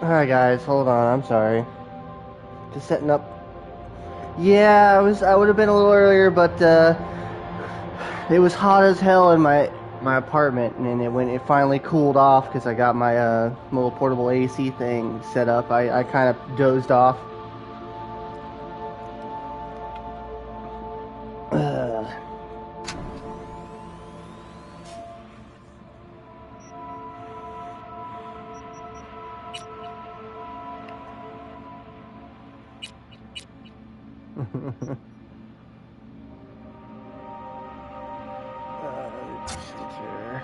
Alright guys, hold on, I'm sorry. Just setting up. Yeah, I would have been a little earlier, but it was hot as hell in my apartment, and it finally cooled off because I got my little portable AC thing set up. I kind of dozed off. Uh, here.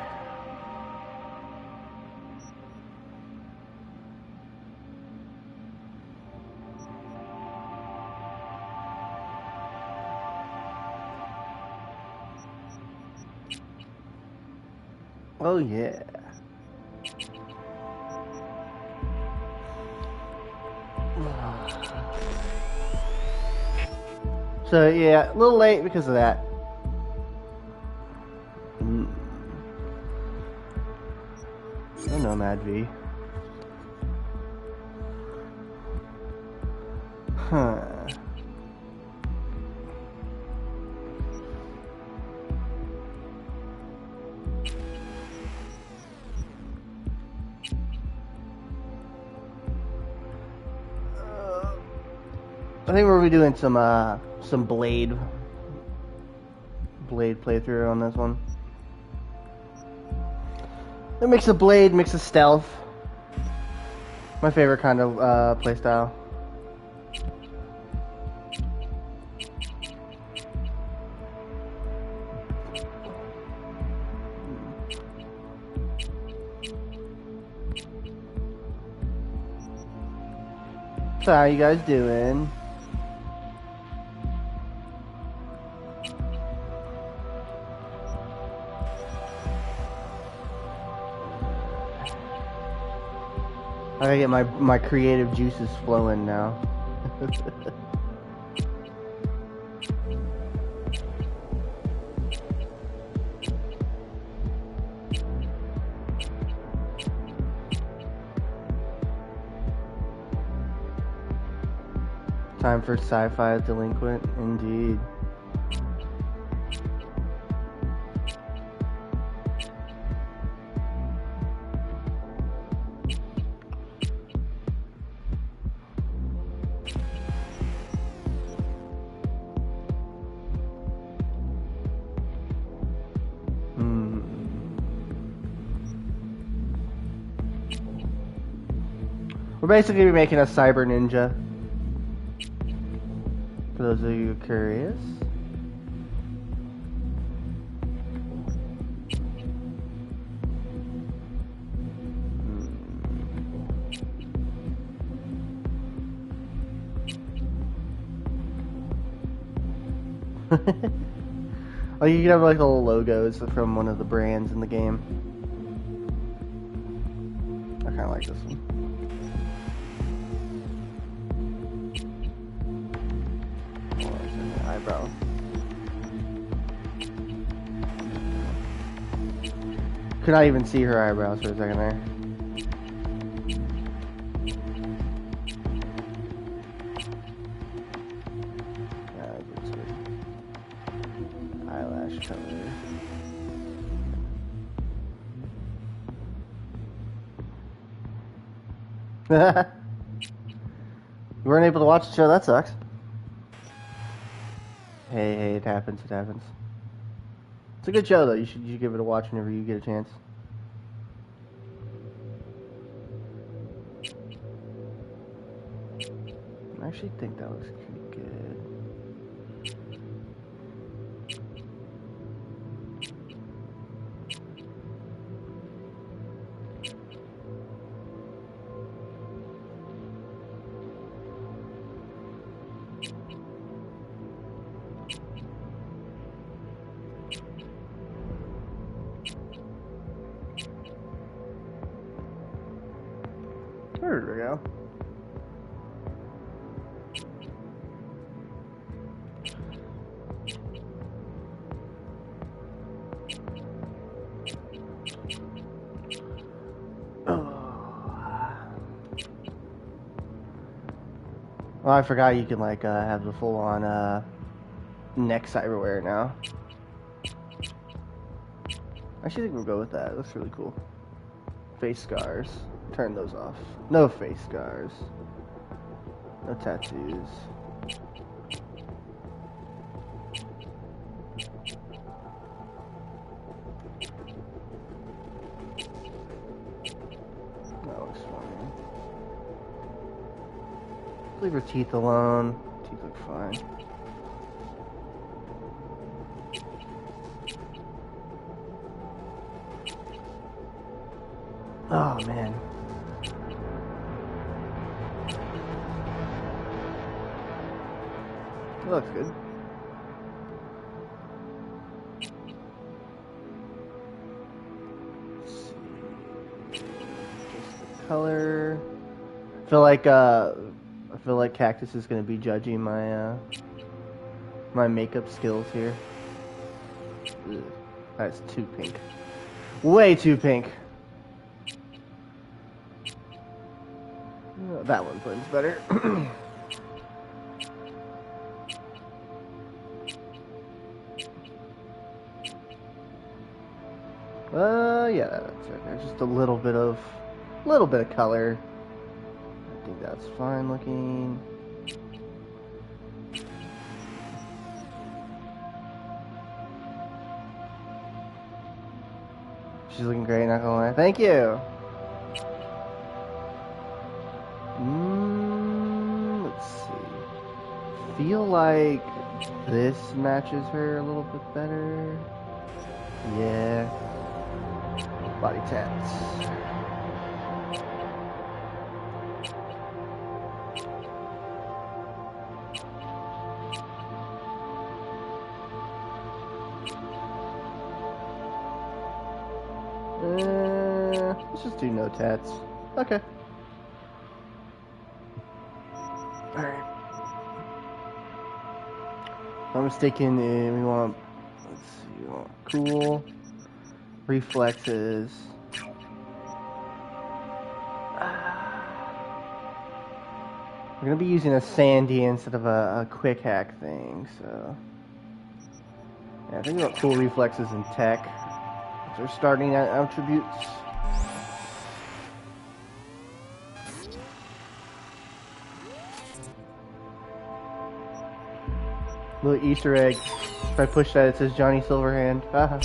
Oh yeah. So yeah, a little late because of that. Oh no, Mad V. Huh. I think we'll be doing some Blade playthrough on this one. A mix of Blade, mix of stealth. My favorite kind of playstyle. So how you guys doing? I gotta get my creative juices flowing now. Time for sci-fi delinquent, indeed. We're basically making a cyber ninja. For those of you curious. Oh, you can have like little logos from one of the brands in the game. I kind of like this one. Eyebrow. Could not even see her eyebrows for a second there. Yeah, that's good. Eyelash color. You weren't able to watch the show, that sucks. Hey, it happens, it happens. It's a good show though, you should give it a watch whenever you get a chance. I actually think that looks pretty good. There we go. Oh, I forgot you can like have the full on neck cyberware now. I actually think we'll go with that. It looks really cool. Face scars. Turn those off. No face scars. No tattoos. That looks fine. Leave her teeth alone. Teeth look fine. Oh man. That looks good. Let's see. Just the color. I feel like Cactus is gonna be judging my my makeup skills here. Ugh, that's too pink. Way too pink. That one blends better. Yeah, that's right there. Just a little bit of color. I think that's fine looking. She's looking great, not gonna lie. Thank you. Let's see. Feel like this matches her a little bit better. Yeah. Body tats. Let's just do no tats. Okay. Alright. If I'm mistaken, we want, let's see, we want cool, reflexes. We're going to be using a Sandy instead of a quick hack thing, so. Yeah, I think we want cool reflexes and tech. Those are starting attributes. Little Easter egg. If I push that, it says Johnny Silverhand. Yeah.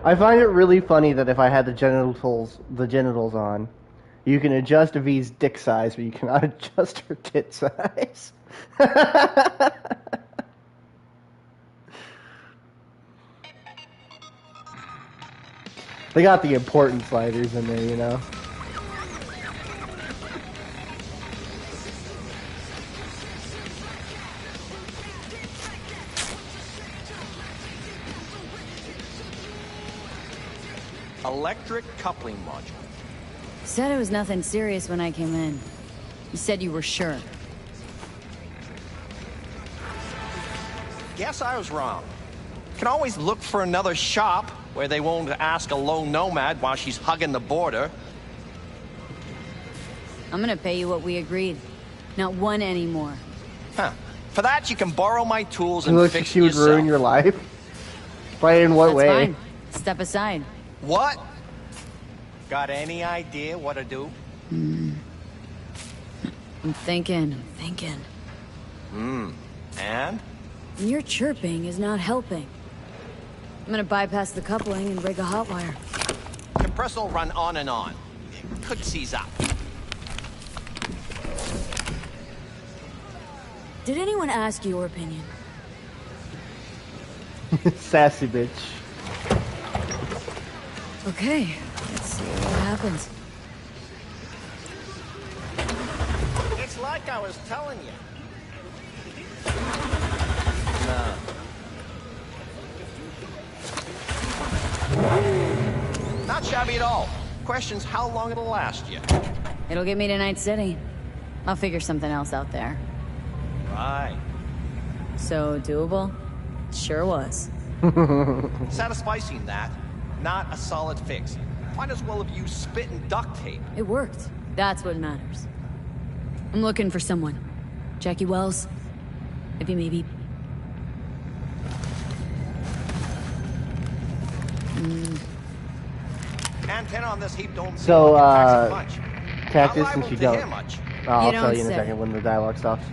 I find it really funny that if I had the genitals on, you can adjust V's dick size, but you cannot adjust her tit size. They got the important sliders in there, you know. Electric coupling module. Said it was nothing serious when I came in. You said you were sure. Guess I was wrong. Can always look for another shop where they won't ask a lone nomad while she's hugging the border. I'm gonna pay you what we agreed. Not one anymore. Huh. For that, you can borrow my tools and Looks fix like she would yourself. ruin your life. Right in what That's way? fine. Step aside. What? Got any idea what to do? I'm thinking. And? Your chirping is not helping. I'm gonna bypass the coupling and rig a hot wire. Compressor will run on and on. It could seize up. Did anyone ask your opinion? Sassy bitch. Okay, let's see what happens. It's like I was telling you. No. Not shabby at all. Question's how long it'll last you. It'll get me to Night City. I'll figure something else out there. Right. So doable? Sure was. Satisficing that. Not a solid fix. Might as well have used spit and duct tape. It worked. That's what matters. I'm looking for someone. Jackie Wells? Maybe, maybe... Antenna on this heap don't So, seem much. Cactus, Not since liable you to don't... hear much. Oh, I'll You tell don't you in a say. second when the dialogue stops.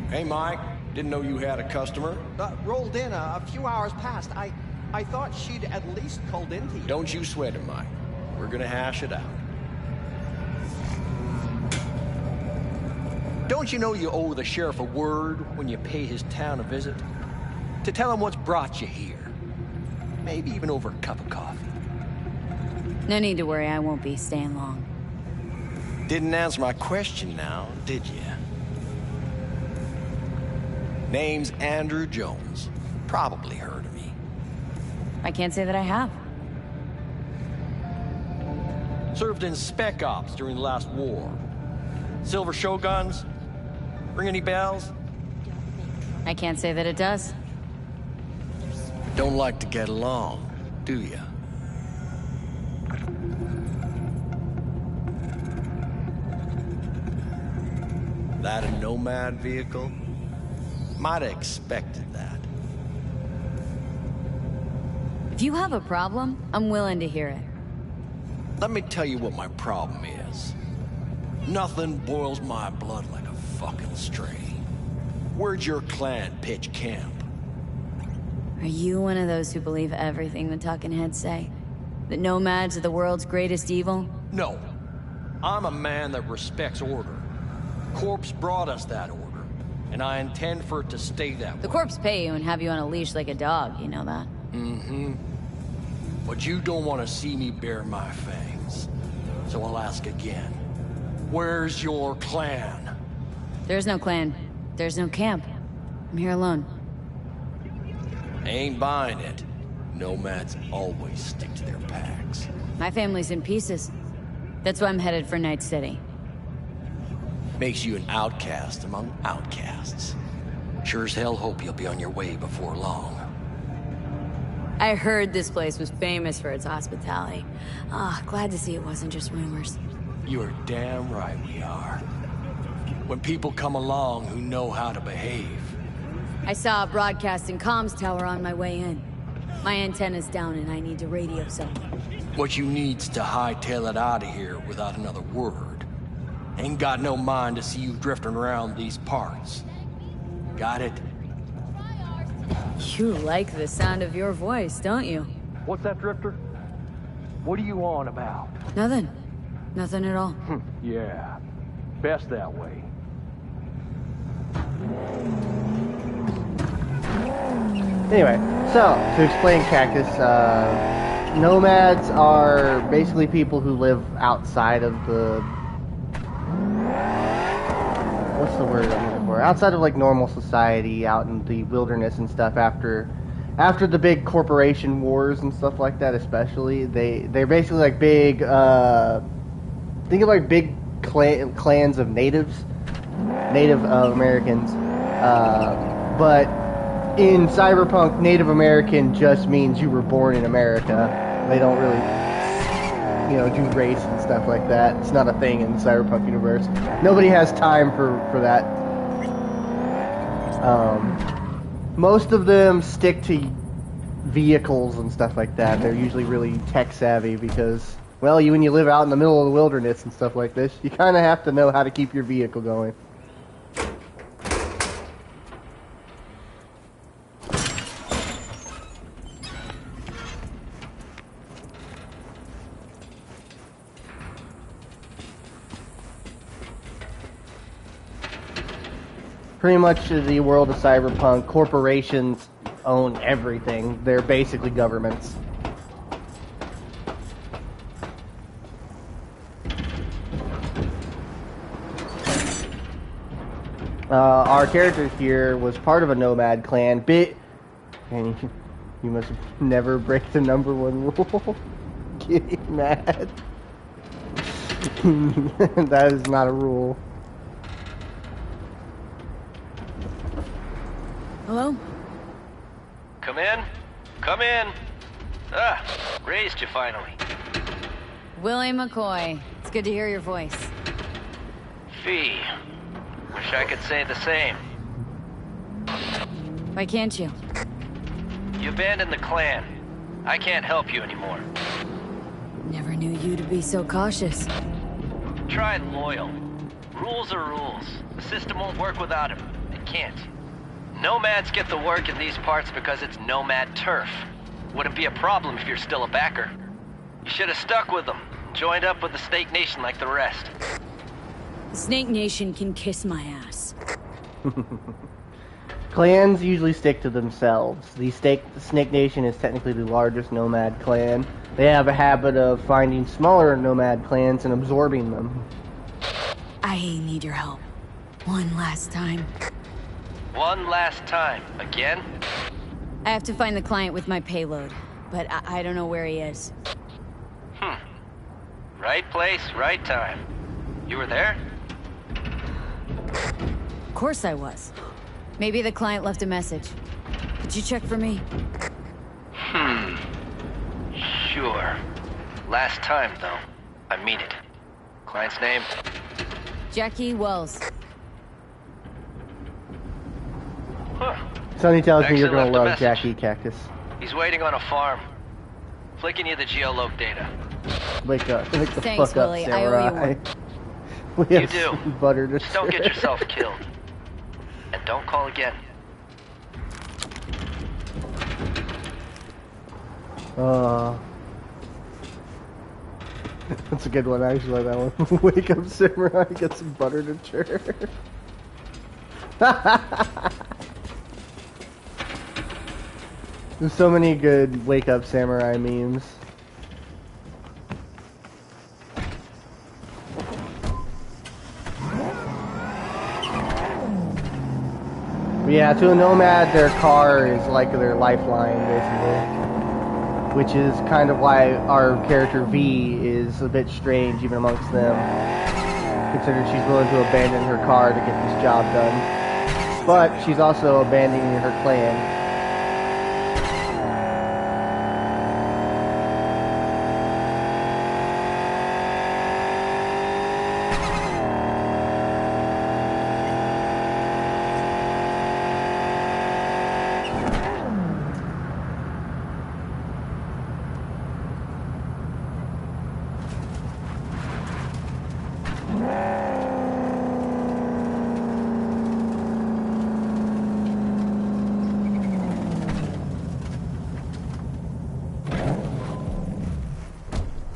Hey, Mike. Didn't know you had a customer. Rolled in a few hours past. I thought she'd at least called into you. Don't you sweat it, Mike. We're gonna hash it out. Don't you know you owe the sheriff a word when you pay his town a visit? To tell him what's brought you here. Maybe even over a cup of coffee. No need to worry, I won't be staying long. Didn't answer my question now, did you? Name's Andrew Jones. Probably heard of me. I can't say that I have. Served in Spec Ops during the last war. Silver Shoguns? Ring any bells? I can't say that it does. Don't like to get along, do you? That a Nomad vehicle? Might have expected that. If you have a problem, I'm willing to hear it. Let me tell you what my problem is. Nothing boils my blood like a fucking stray. Where'd your clan pitch camp? Are you one of those who believe everything the talking heads say? That nomads are the world's greatest evil? No. I'm a man that respects order. Corpse brought us that order, and I intend for it to stay that way. The corpse pay you and have you on a leash like a dog, you know that? Mm-hmm. But you don't want to see me bare my fangs. So I'll ask again. Where's your clan? There's no clan. There's no camp. I'm here alone. I ain't buying it. Nomads always stick to their packs. My family's in pieces. That's why I'm headed for Night City. Makes you an outcast among outcasts. Sure as hell hope you'll be on your way before long. I heard this place was famous for its hospitality. Ah, glad to see it wasn't just rumors. You are damn right we are. When people come along who know how to behave. I saw a broadcasting comms tower on my way in. My antenna's down and I need to radio someone. What you need's to hightail it out of here without another word. Ain't got no mind to see you drifting around these parts. Got it? You like the sound of your voice, don't you? What's that, Drifter? What are you on about? Nothing. Nothing at all. Yeah, best that way. Anyway, so, to explain Cactus, nomads are basically people who live outside of the... What's the word I'm looking for? Outside of, like, normal society, out in the wilderness and stuff after the big corporation wars and stuff like that, especially. They're basically, like, big, think of, like, big clans of Native Americans. But in Cyberpunk, Native American just means you were born in America. They don't really, do race and stuff like that. It's not a thing in the Cyberpunk universe. Nobody has time for that. Most of them stick to vehicles and stuff like that. They're usually really tech savvy because, well, when you live out in the middle of the wilderness and stuff like this, you kind of have to know how to keep your vehicle going. Pretty much in the world of Cyberpunk, corporations own everything. They're basically governments. Our character here was part of a nomad clan. And you must never break the number one rule. Getting mad. That is not a rule. Hello? Come in. Come in. Ah, raised you finally. Willie McCoy. It's good to hear your voice. Fee. Wish I could say the same. Why can't you? You abandoned the clan. I can't help you anymore. Never knew you to be so cautious. Try loyal. Rules are rules. The system won't work without him. It can't. Nomads get the work in these parts because it's nomad turf. Wouldn't be a problem if you're still a backer. You should have stuck with them. Joined up with the Snake Nation like the rest. The Snake Nation can kiss my ass. Clans usually stick to themselves. The Snake Nation is technically the largest nomad clan. They have a habit of finding smaller nomad clans and absorbing them. I need your help. One last time. One last time. Again? I have to find the client with my payload, but I don't know where he is. Right place, right time. You were there? Of course I was. Maybe the client left a message. Could you check for me? Sure. Last time, though. I mean it. Client's name? Jackie Wells. Huh. Sonny tells me Actually you're gonna left a love message. Jackie Cactus. He's waiting on a farm. Flicking you the geoloc data. Wake up. Wake the Thanks, fuck up, Willie. I owe you Samurai. one. We You have do. some butter to Just don't get share. yourself killed. And don't call again. That's a good one. I actually like that one. Wake up, Samurai. Get some butter to churn. There's so many good Wake Up Samurai memes. But yeah, to a nomad, their car is like their lifeline, basically. Which is kind of why our character V is a bit strange even amongst them. Considering she's willing to abandon her car to get this job done. But she's also abandoning her clan.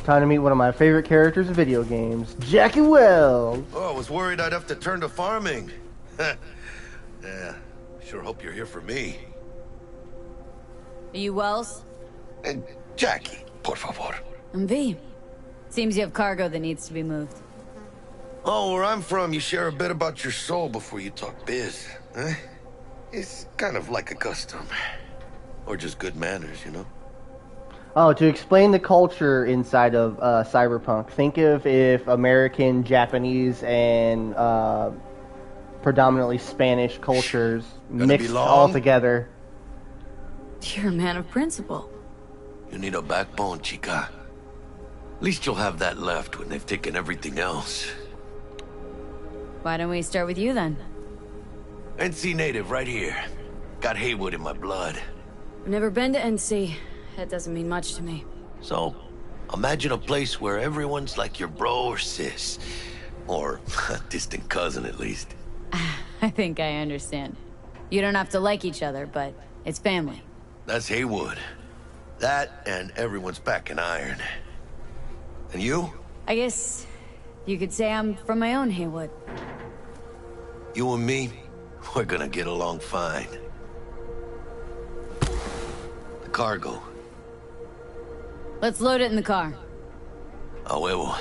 Time to meet one of my favorite characters in video games, Jackie Wells. Oh, I was worried I'd have to turn to farming. Yeah, sure hope you're here for me. Are you Wells? And Jackie, por favor. I'm V. Seems you have cargo that needs to be moved. Oh, where I'm from, you share a bit about your soul before you talk biz, huh? It's kind of like a custom. Or just good manners, you know? Oh, to explain the culture inside of Cyberpunk, think of if American, Japanese, and predominantly Spanish cultures mixed all together. You're a man of principle. You need a backbone, chica. At least you'll have that left when they've taken everything else. Why don't we start with you then? NC native right here. Got Haywood in my blood. I've never been to NC. That doesn't mean much to me. So, imagine a place where everyone's like your bro or sis. Or a distant cousin, at least. I think I understand. You don't have to like each other, but it's family. That's Haywood. That and everyone's back in iron. And you? I guess you could say I'm from my own Haywood. You and me, we're gonna get along fine. The cargo. Let's load it in the car. A huevo.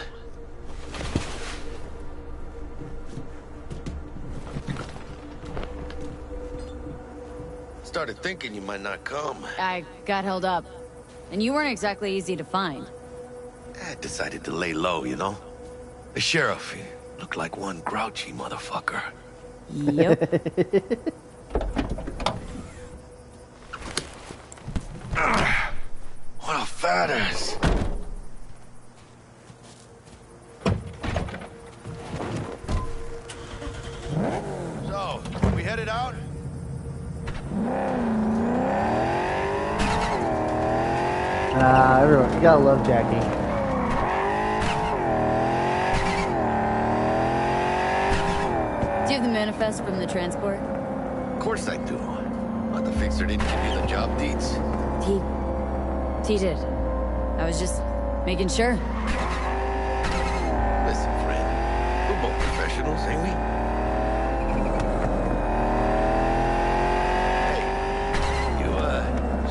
Started thinking you might not come. I got held up. And you weren't exactly easy to find. I decided to lay low, you know? The sheriff, he looked like one grouchy motherfucker. Yep. got us. So, we headed out? Everyone, you gotta love Jackie. Do you have the manifest from the transport? Of course I do. But the fixer didn't give you the job deeds. He did. I was just making sure. Listen, friend. We're both professionals, ain't we? Hey, you,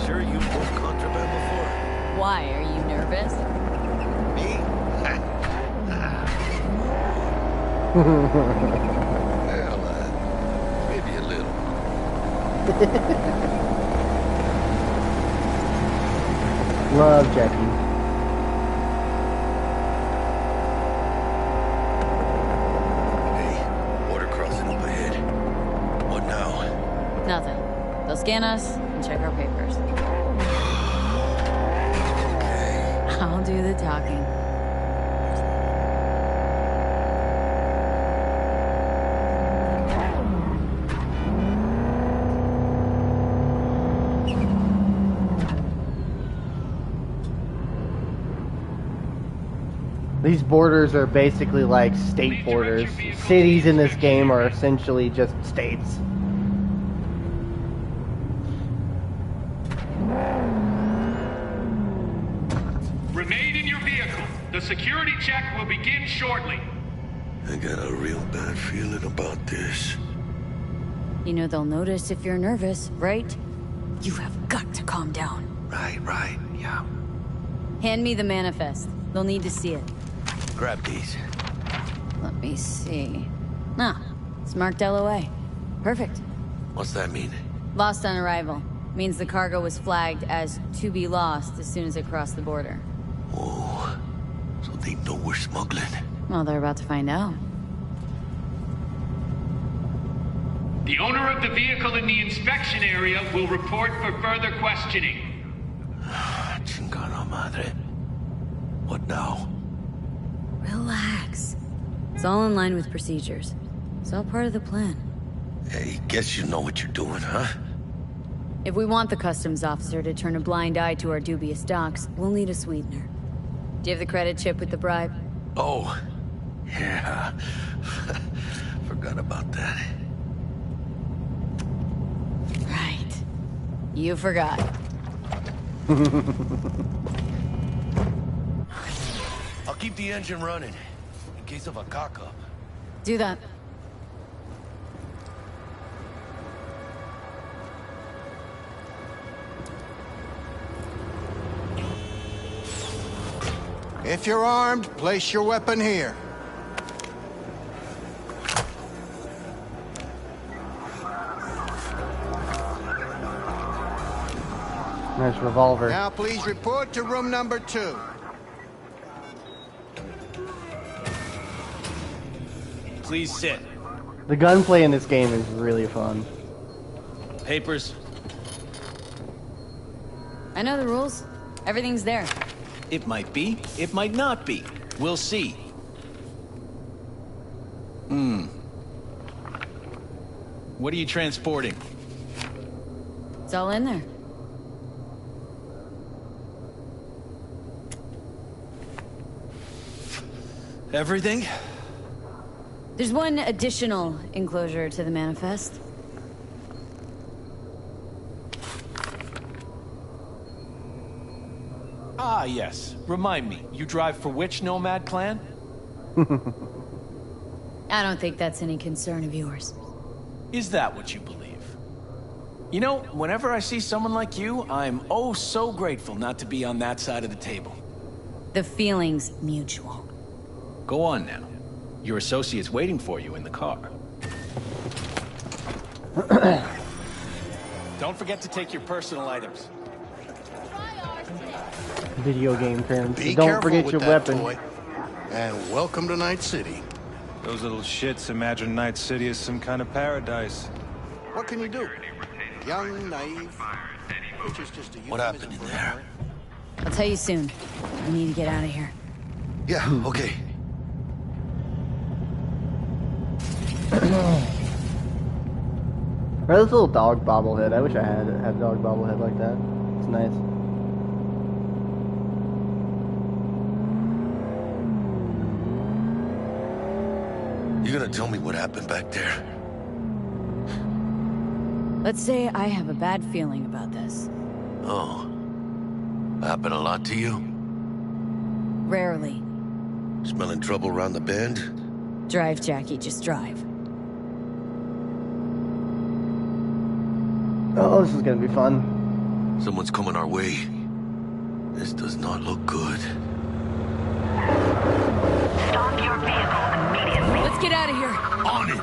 sure you pulled contraband before? Why? Are you nervous? Me? Well, maybe a little. Love Jackie. Hey, border crossing up ahead. What now? Nothing. They'll scan us and check our papers. Okay. I'll do the talking. These borders are basically like state borders. Cities in this game are essentially just states. Remain in your vehicle. The security check will begin shortly. I got a real bad feeling about this. You know they'll notice if you're nervous, right? You have got to calm down. Right, yeah. Hand me the manifest. They'll need to see it. Grab these. Let me see. Ah, it's marked LOA. Perfect. What's that mean? Lost on arrival. Means the cargo was flagged as to be lost as soon as it crossed the border. Oh, so they know we're smuggling. Well, they're about to find out. The owner of the vehicle in the inspection area will report for further questioning. Chingada madre. What now? Relax. It's all in line with procedures. It's all part of the plan. Hey, guess you know what you're doing, huh? If we want the customs officer to turn a blind eye to our dubious docks, we'll need a sweetener. Do you have the credit chip with the bribe? Oh, yeah. Forgot about that. Right. You forgot. I'll keep the engine running, in case of a cock-up. Do that. If you're armed, place your weapon here. Nice revolver. Now please report to room number 2. Please sit. The gunplay in this game is really fun. Papers. I know the rules. Everything's there. It might be, it might not be. We'll see. What are you transporting? It's all in there. Everything? There's one additional enclosure to the manifest. Ah, yes. Remind me, you drive for which nomad clan? I don't think that's any concern of yours. Is that what you believe? You know, whenever I see someone like you, I'm oh so grateful not to be on that side of the table. The feeling's mutual. Go on now. Your associate's waiting for you in the car. Don't forget to take your personal items. Video game terms. Be So don't careful forget with your that weapon. toy. And welcome to Night City. Those little shits imagine Night City is some kind of paradise. What can you do? Young, naive, which is just a What happened in there? I'll tell you soon. We need to get out of here. Yeah, okay. Or this little dog bobblehead. I wish I had a dog bobblehead like that. It's nice. You gonna tell me what happened back there? Let's say I have a bad feeling about this. Oh. Happened a lot to you? Rarely. Smelling trouble around the bend? Drive, Jackie, just drive. Oh, this is gonna be fun. Someone's coming our way. This does not look good. Stop your vehicle immediately. Let's get out of here. On it!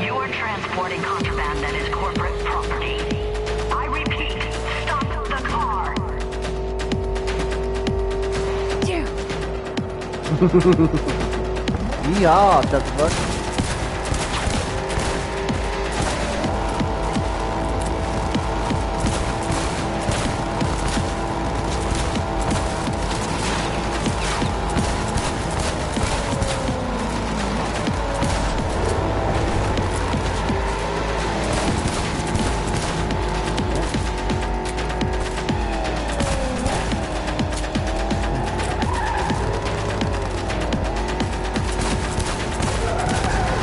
You are transporting contraband that is corporate property. I repeat, stop the car. Yeehaw, shut the fuck.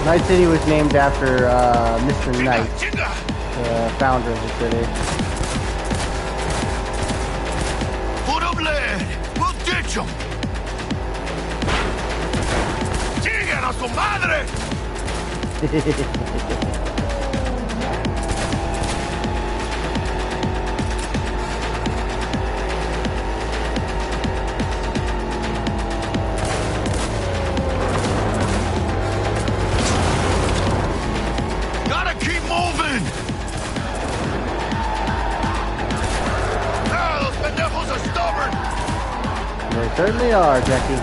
Night City was named after Mr. Knight, the founder of the city. Put up lead! We'll ditch them! ¡Sigan a su madre! They certainly are, Jackie.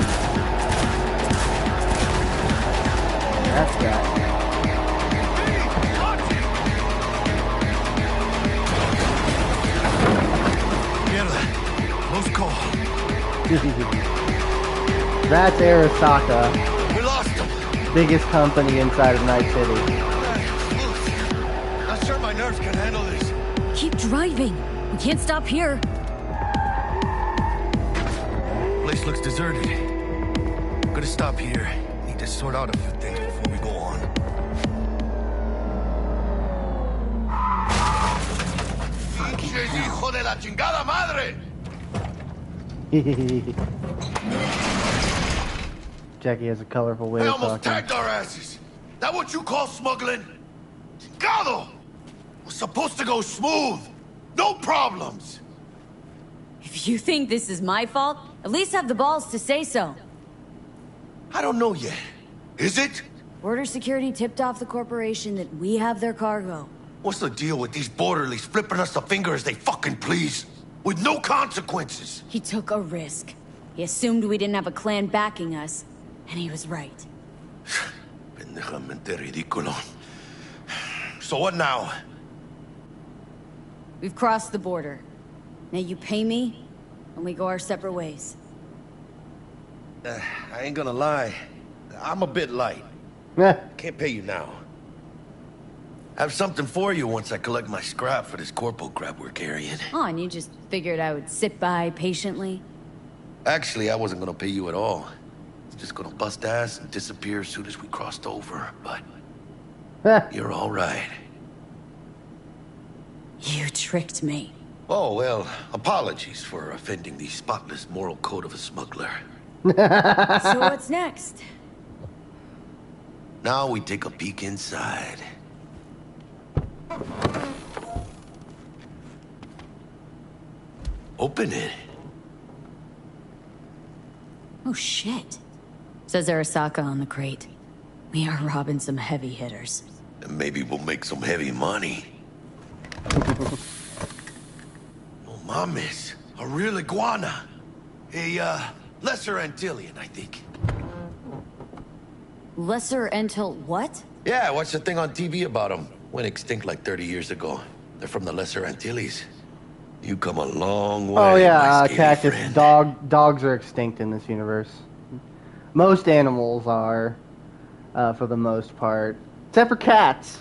That's right. Mierda. Close call. That's Arasaka. We lost him. Biggest company inside of Night City. Not sure my nerves can handle this. Keep driving. We can't stop here. Place looks deserted. Gonna stop here. Need to sort out a few things before we go on. ¡Pinches hijo de la chingada madre! Jackie has a colorful way They of almost talking. tagged our asses. That what you call smuggling? Chingado! Was supposed to go smooth. No problems. If you think this is my fault, at least have the balls to say so. I don't know yet. Is it? Border security tipped off the corporation that we have their cargo. What's the deal with these borderlies flipping us the finger as they fucking please? With no consequences. He took a risk. He assumed we didn't have a clan backing us, and he was right. Pendejamente ridículo. So what now? We've crossed the border. Now you pay me, and we go our separate ways. I ain't gonna lie. I'm a bit light. Meh. Can't pay you now. I have something for you once I collect my scrap for this corpo crap we're carrying. Oh, and you just figured I would sit by patiently? Actually, I wasn't gonna pay you at all. I was just gonna bust ass and disappear as soon as we crossed over, but you're all right. You tricked me. Oh, well, apologies for offending the spotless moral code of a smuggler. So what's next? Now we take a peek inside. Open it. Oh, shit. Says Arasaka on the crate. We are robbing some heavy hitters. And maybe we'll make some heavy money. Oh, mames. A real iguana. A, lesser Antillean, I think. Lesser Antil what? Yeah, I watched a thing on TV about them. Went extinct like 30 years ago. They're from the Lesser Antilles. You come a long way. Oh yeah, my scaly Cactus. friend. Dogs are extinct in this universe. Most animals are, for the most part, except for cats.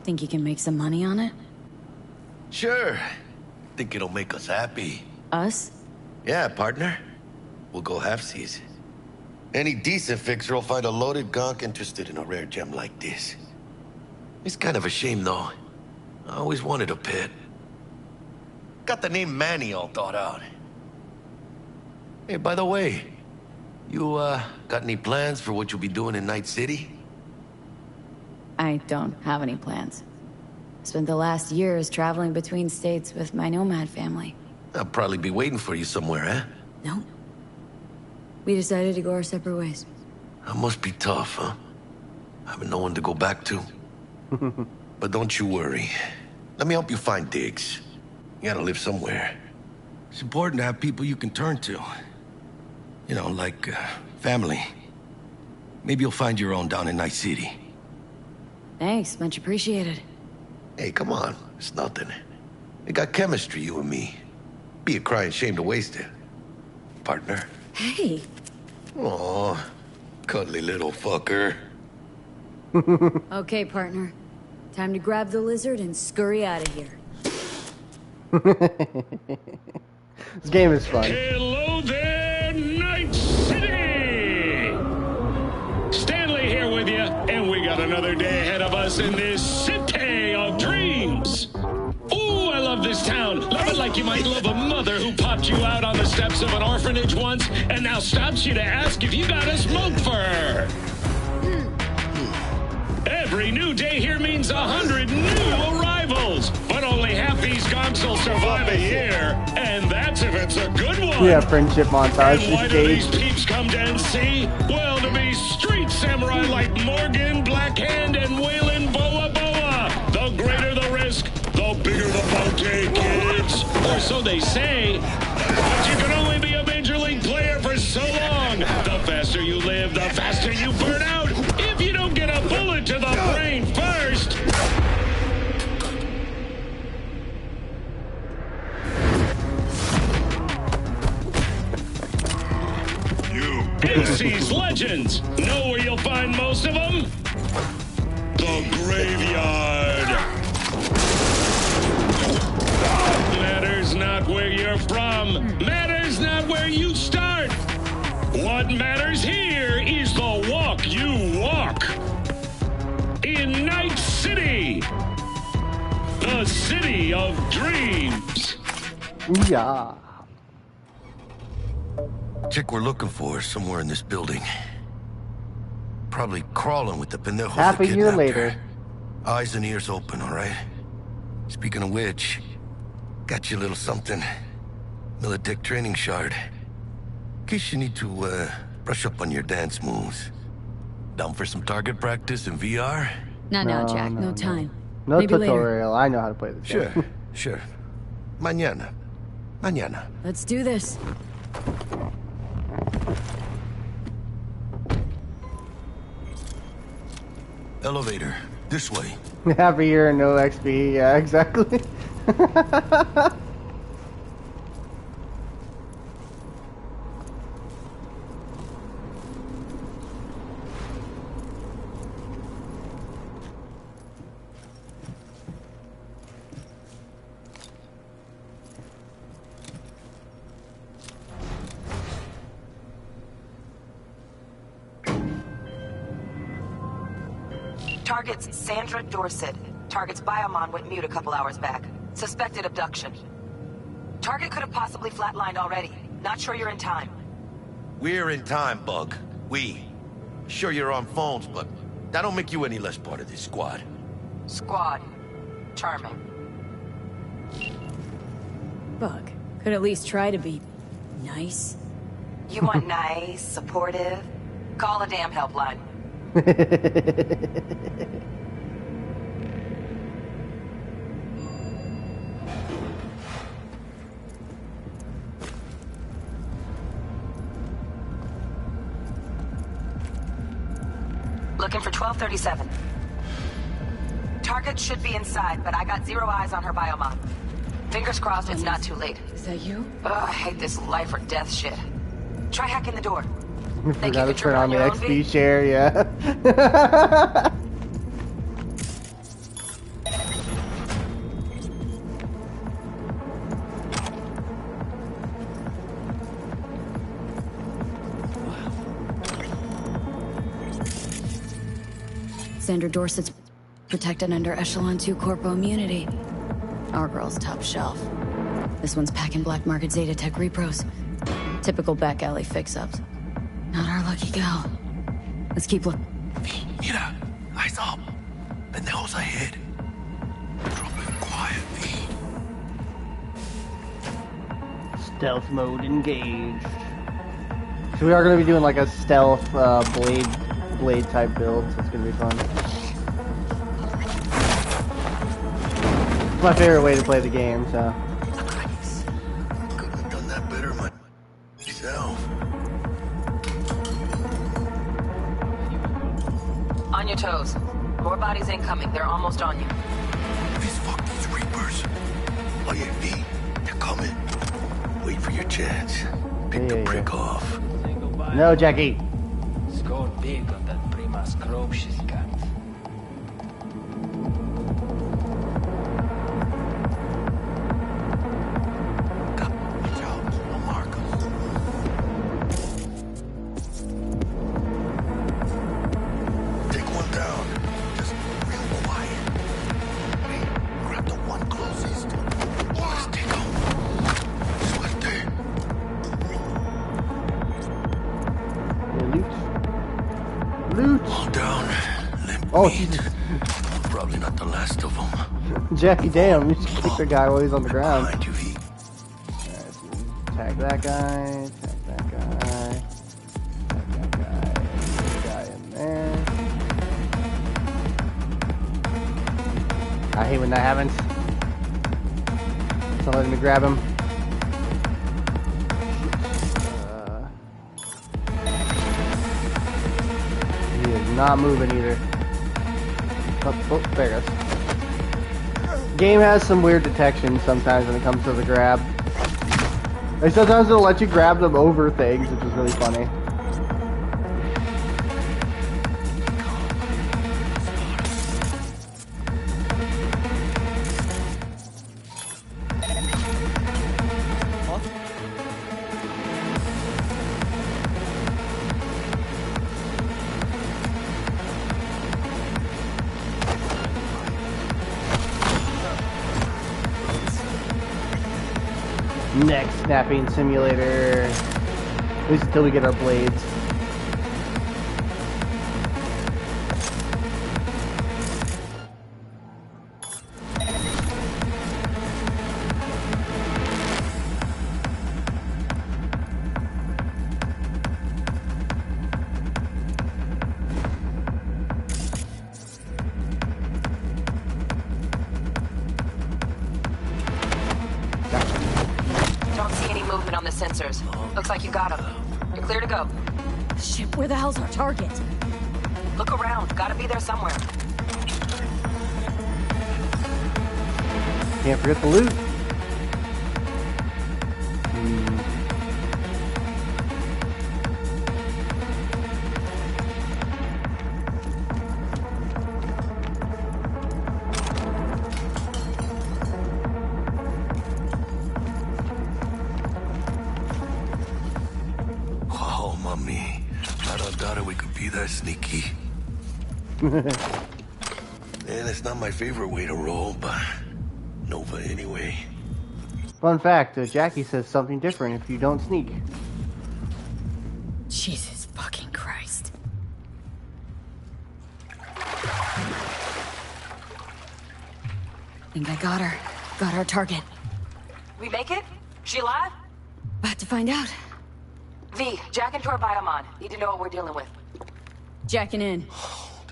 Think you can make some money on it? Sure. Think it'll make us happy. Us? Yeah, partner. We'll go halfsies. Any decent fixer will find a loaded gonk interested in a rare gem like this. It's kind of a shame, though. I always wanted a pet. Got the name Manny all thought out. Hey, by the way, you, got any plans for what you'll be doing in Night City? I don't have any plans. Spent the last years traveling between states with my nomad family. I'll probably be waiting for you somewhere, eh? No. We decided to go our separate ways. That must be tough, huh? Having no one to go back to. But don't you worry. Let me help you find digs. You gotta live somewhere. It's important to have people you can turn to. You know, like, family. Maybe you'll find your own down in Night City. Thanks, much appreciated. Hey, come on. It's nothing. We got chemistry, you and me. Be a crying shame to waste it. Partner. Hey. Aw, cuddly little fucker. Okay, partner. Time to grab the lizard and scurry out of here. This game is fun. Hello there, Night City! Stanley here with you, and we got another day ahead of us in this city of dreams. Ooh, I love this town. Love it like you might love a mother who popped you out on the steps of an orphanage once and now stops you to ask if you got a smoke for her. Every new day here means 100 new arrivals, but only half these gonks will survive a year, and that's if it's a good one. Yeah, friendship montage. And why do these peeps come to NC? Well, to be street samurai like Morgan, Blackhand, and Waylon Boa Boa. The greater the risk, the bigger the bounty, kids. Or so they say. But you can only be a major league player for so long. The faster you live, the faster you burn out. If you don't get a bullet to the brain first. NC's legends. Know where you'll find most of them? The graveyard. Matters not where you're from. Matters not where you start. What matters here is the walk you walk. In Night City. The city of dreams. Yeah. Chick we're looking for is somewhere in this building. Probably crawling with the pendejos Half that a year kidnapped later. her. Eyes and ears open, all right? Speaking of which, got you a little something. Militech training shard. In case you need to, brush up on your dance moves. Down for some target practice in VR? Not now, Jack. No time. No Maybe tutorial. I know how to play this Sure, game. sure. Mañana. Mañana. Let's do this. Elevator. This way. Half a year and no XP. Yeah, exactly. Target's Sandra Dorset. Target's biomon went mute a couple hours back. Suspected abduction. Target could have possibly flatlined already. Not sure you're in time. We're in time, Bug. We. Sure you're on phones, but that don't make you any less part of this squad. Squad. Charming. Bug. Could at least try to be nice. You want nice, supportive? Call a damn helpline. Looking for 1237. Target should be inside, but I got zero eyes on her biomod. Fingers crossed it's not too late. Is that you? Ugh, I hate this life or death shit. Try hacking the door. I forgot to turn on the XP share, yeah. Sandra Dorset's protected under Echelon 2 Corpo immunity. Our girl's top shelf. This one's packing black market Zeta Tech repros. Typical back alley fix-ups. Not our lucky gal. Let's keep looking. Mira, eyes up. Pendejos ahead. Drop it quiet, V. Stealth mode engaged. So we are going to be doing like a stealth blade type build, so it's going to be fun. It's my favorite way to play the game, so. Couldn't have done that better myself. On your toes. More bodies incoming. They're almost on you. These fucking reapers. Oh yeah, V, they're coming. Wait for your chance. Pick the prick off. No, Jackie. Scored big on that Prima scrope she's got. Oh, Jesus. Probably not the last of them. Jackie, damn, you just kicked the guy while he's on the ground. Behind you, V. Tag that guy, tag that guy, tag that guy, put the guy in there. I hate when that happens. So let me grab him. He is not moving either. Oh, there it goes. Game has some weird detection sometimes when it comes to the grab. Like sometimes it'll let you grab them over things, which is really funny. Next snapping simulator. At least until we get our blades. Looks like you got him. You're clear to go. Shit, where the hell's our target? Look around. Gotta be there somewhere. Can't forget the loot. Sneaky. And it's not my favorite way to roll, but Nova anyway. Fun fact, Jackie says something different if you don't sneak. Jesus fucking Christ. Think I got her. Got our target. We make it? She alive? About to find out. V, jack into her biomon. Need to know what we're dealing with. Jacking in.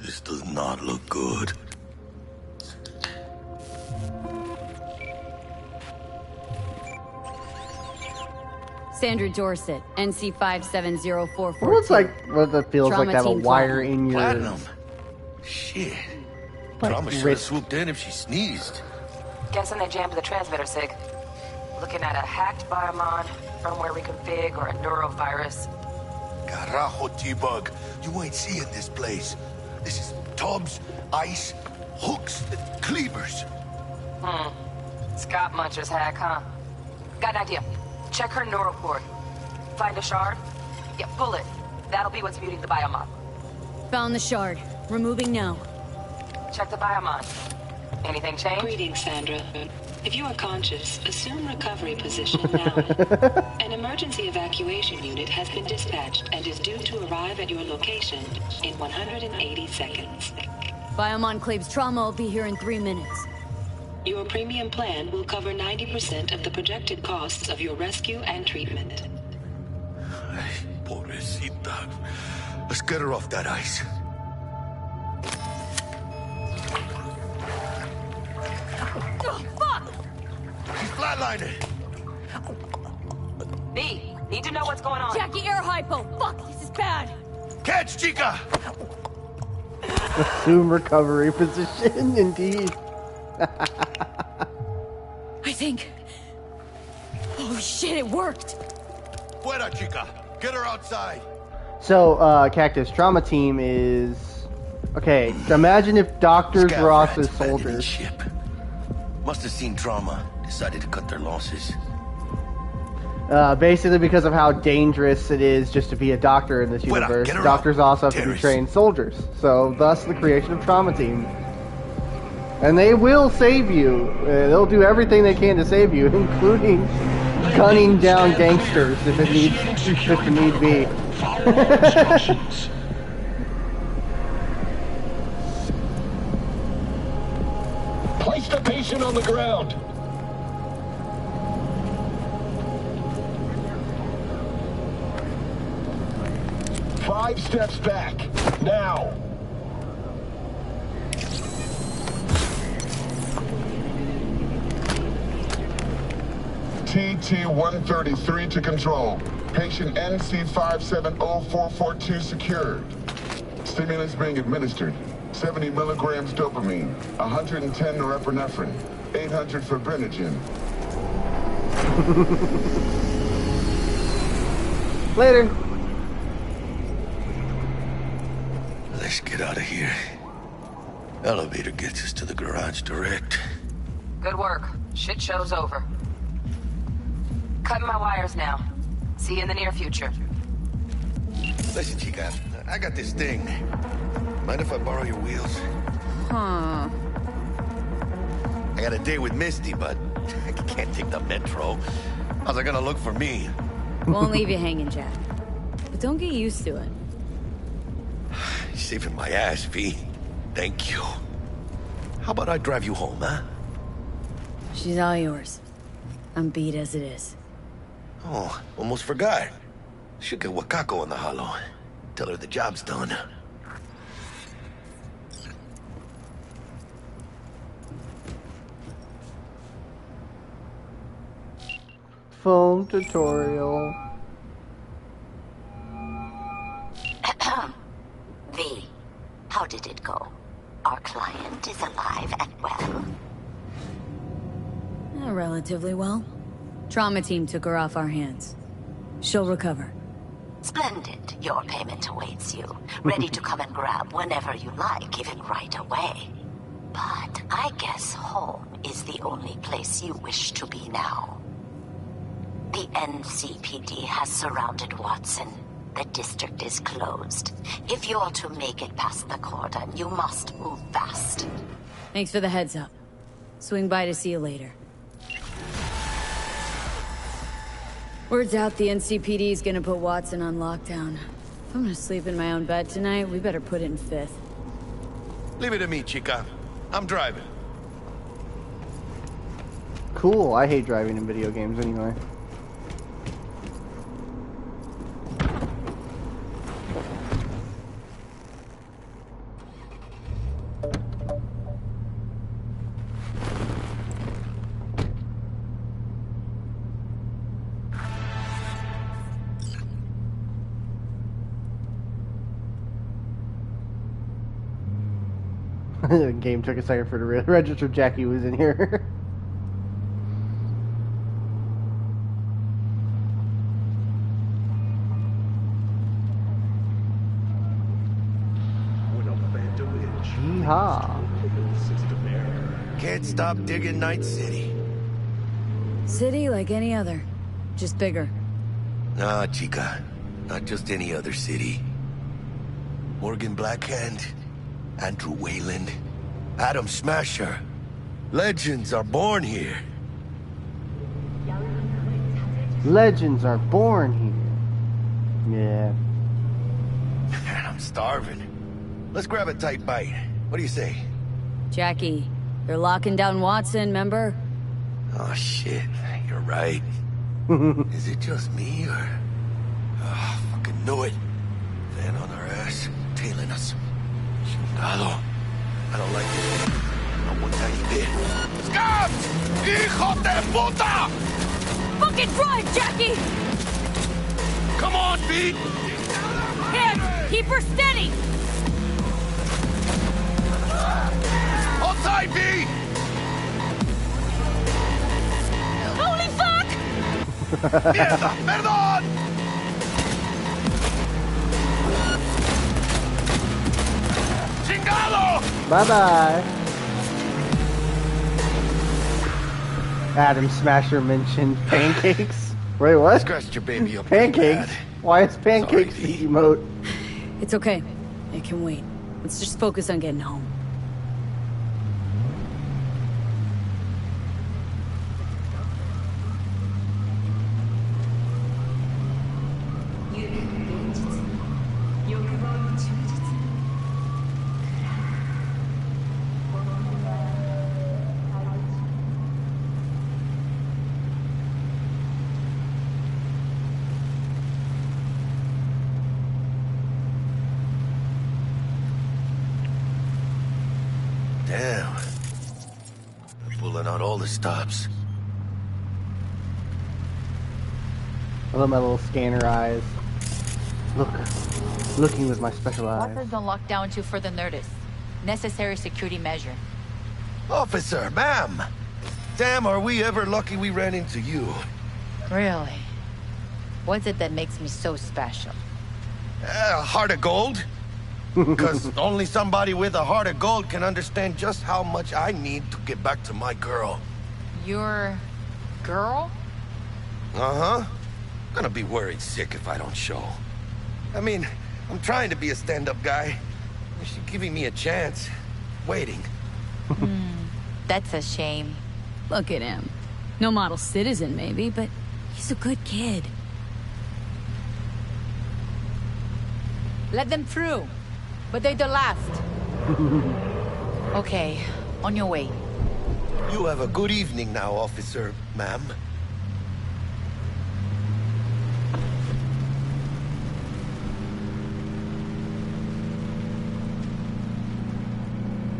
This does not look good. Sandra Dorset, NC 570442. It looks like what that feels Trauma like to have a team wire call. in your Platinum. Shit. Trauma should have swooped in if she sneezed. Guessing they jammed the transmitter, Sig. Looking at a hacked biomon, firmware reconfig, or a neurovirus. Carajo, T-Bug. You ain't seeing this place. This is tubs, ice, hooks, and cleavers. Scott Muncher's hack, huh? Got an idea. Check her neuroport. Find a shard? Yeah, pull it. That'll be what's muting the biomon. Found the shard. Removing now. Check the biomon. Anything change? Greetings, Sandra. If you are conscious, assume recovery position now. An emergency evacuation unit has been dispatched and is due to arrive at your location in 180 seconds. Biomon claims trauma will be here in 3 minutes. Your premium plan will cover 90% of the projected costs of your rescue and treatment. Ay, pobrecita. Let's get her off that ice. Oh, fuck! She's flatlining. B, need to know what's going on. Jackie, air hypo! Fuck, this is bad! Catch, chica! Assume recovery position, indeed. I think... Oh shit, it worked! Fuera, chica! Get her outside! So, Cactus, trauma team is... Okay, imagine if Dr. Ross's soldiers... Ship. Must have seen trauma. Decided to cut their losses. Basically because of how dangerous it is just to be a doctor in this universe, doctors also have to be trained soldiers. So, thus the creation of trauma team. And they will save you. They'll do everything they can to save you, including gunning down gangsters if it need be. Place the patient on the ground. Five steps back. Now. TT-133 to control. Patient NC570442 secured. Stimulants being administered. 70 milligrams dopamine, 110 norepinephrine, 800 fibrinogen. Later. Let's get out of here. Elevator gets us to the garage direct. Good work. Shit show's over. Cutting my wires now. See you in the near future. Listen, chica, I got this thing. Mind if I borrow your wheels? Huh. I got a date with Misty, but I can't take the metro. How's it gonna look for me? Won't leave you hanging, Jack. But don't get used to it. You're saving my ass, V. Thank you. How about I drive you home, huh? She's all yours. I'm beat as it is. Oh, almost forgot. Should get Wakako in the hollow. Tell her the job's done. Phone tutorial. V, how did it go? Our client is alive and well. Relatively well. Trauma team took her off our hands. She'll recover. Splendid. Your payment awaits you. Ready to come and grab whenever you like, even right away. But I guess home is the only place you wish to be now. The NCPD has surrounded Watson. The district is closed. If you're to make it past the cordon, you must move fast. Thanks for the heads up. Swing by to see you later. Word's out the NCPD's gonna put Watson on lockdown. If I'm gonna sleep in my own bed tonight, we better put it in 5th. Leave it to me, chica. I'm driving. Cool, I hate driving in video games anyway. The game took a second for the register Jackie was in here. Yeehaw. Can't stop digging Night City. City like any other, just bigger. Nah, chica. Not just any other city. Morgan Blackhand, Andrew Wayland, Adam Smasher. Legends are born here. Legends are born here. Yeah. Man, I'm starving. Let's grab a tight bite. What do you say? Jackie, they're locking down Watson, remember? Oh, shit. You're right. Is it just me, or... Oh, fucking knew it. Van on our ass, tailing us. Chingado. I don't like this. Not one tiny bit. Scum! Hijo de puta! Fucking drive, Jackie! Come on, B! Here, keep her steady! Hold tight, B! Holy fuck! Mierda! Perdón! Chingado! Bye-bye. Adam Smasher mentioned pancakes. Wait, what? Scratched your baby up. Pancakes? Why is pancakes the emote? It's okay. It can wait. Let's just focus on getting home. Damn. They're pulling out all the stops. I love my little scanner eyes. Looking with my special What eyes. does the lockdown to further notice? Necessary security measure. Officer, ma'am! Damn, are we ever lucky we ran into you. Really? What's it that makes me so special? A heart of gold? Because only somebody with a heart of gold can understand just how much I need to get back to my girl. Your girl? Uh-huh. Gonna be worried sick if I don't show. I mean, I'm trying to be a stand-up guy. She's giving me a chance. Waiting. That's a shame. Look at him. No model citizen, maybe, but he's a good kid. Let them through. But they're the last. Okay, on your way. You have a good evening now, officer, ma'am.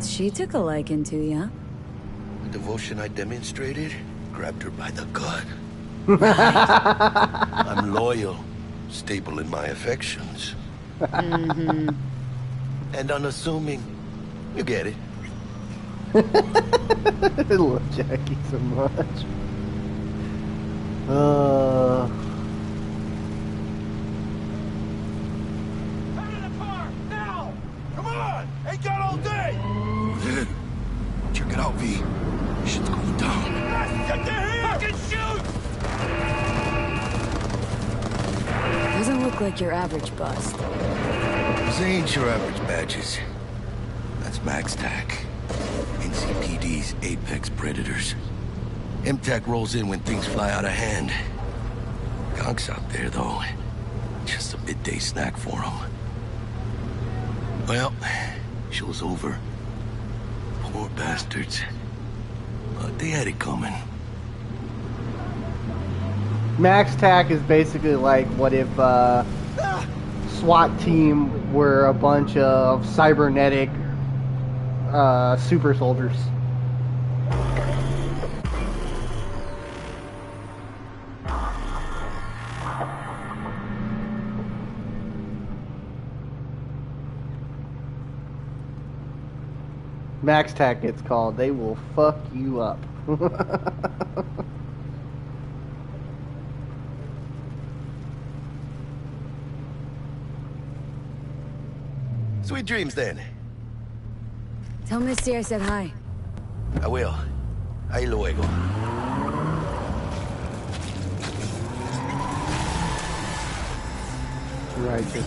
She took a liking to ya. The devotion I demonstrated grabbed her by the gut. I'm loyal, stable in my affections. And unassuming. You get it. I love Jackie so much. Out of the car! Now! Come on! Ain't got all day! Check it out, V. Shit's going down. Get the here! Fucking shoot! Doesn't look like your average bust. These ain't your average badges. That's Max TAC. NCPD's apex predators. MTAC rolls in when things fly out of hand. Gonk's out there, though. Just a midday snack for him. Well, show's over. Poor bastards. But they had it coming. Max TAC is basically like what if SWAT team were a bunch of cybernetic super soldiers. Max Tac it's called. They will fuck you up. Sweet dreams, then. Tell Misty I said hi. I will. Ahí luego. Righteous.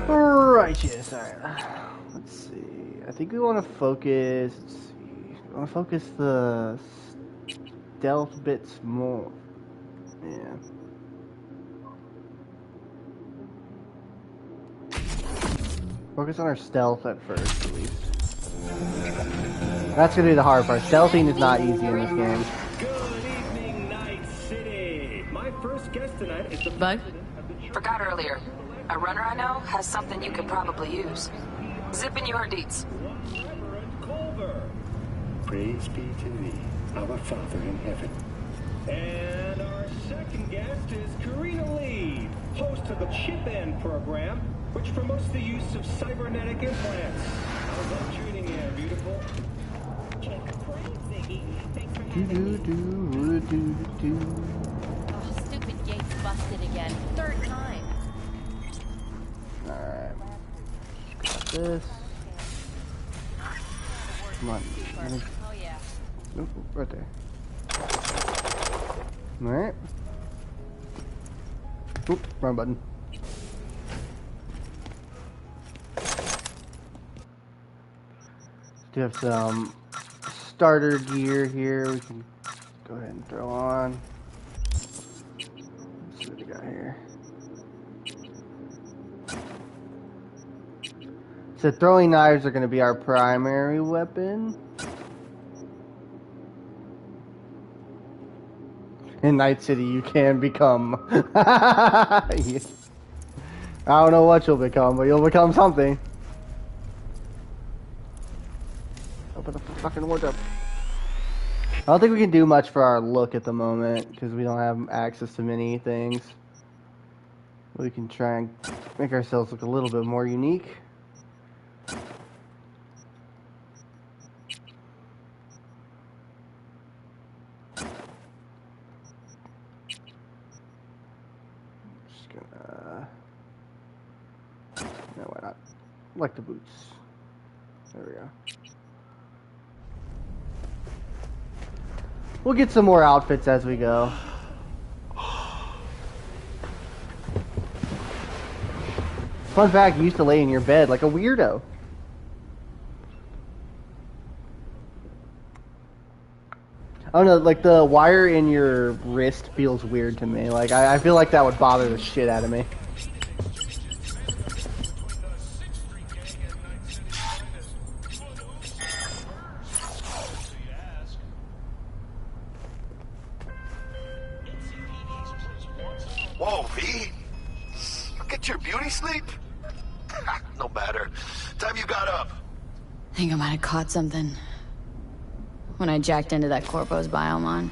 Righteous. Alright. Let's see. I think we want to focus. Let's see. We want to focus the stealth bits more. Yeah. Focus on our stealth at first, at least. That's gonna be the hard part. Stealthing is not easy in this game. Good evening, Night City. My first guest tonight is the Bug? Forgot earlier. A runner I know has something you could probably use. Zipping you her deets. Praise be to thee, our Father in heaven. And our second guest is Karina Lee, host of the Chip In program, which promotes the use of cybernetic implants. How's that treating you, beautiful? Oh, stupid gate's busted again. Third time. Alright. Got this. Come on. Oh yeah. Nope, right there. Alright. Oop, wrong button. Do have some starter gear here we can go ahead and throw on. Let's see what we got here. So throwing knives are going to be our primary weapon. In Night City, you can become. I don't know what you'll become, but you'll become something. Open the fucking wardrobe. I don't think we can do much for our look at the moment because we don't have access to many things. We can try and make ourselves look a little bit more unique. No, why not? Like the boots. There we go. We'll get some more outfits as we go. Fun fact, you used to lay in your bed like a weirdo. I don't know, like the wire in your wrist feels weird to me. Like, I feel like that would bother the shit out of me. Whoa, V? You get your beauty sleep? No matter. Time you got up. I think I might have caught something when I jacked into that Corpo's biomon.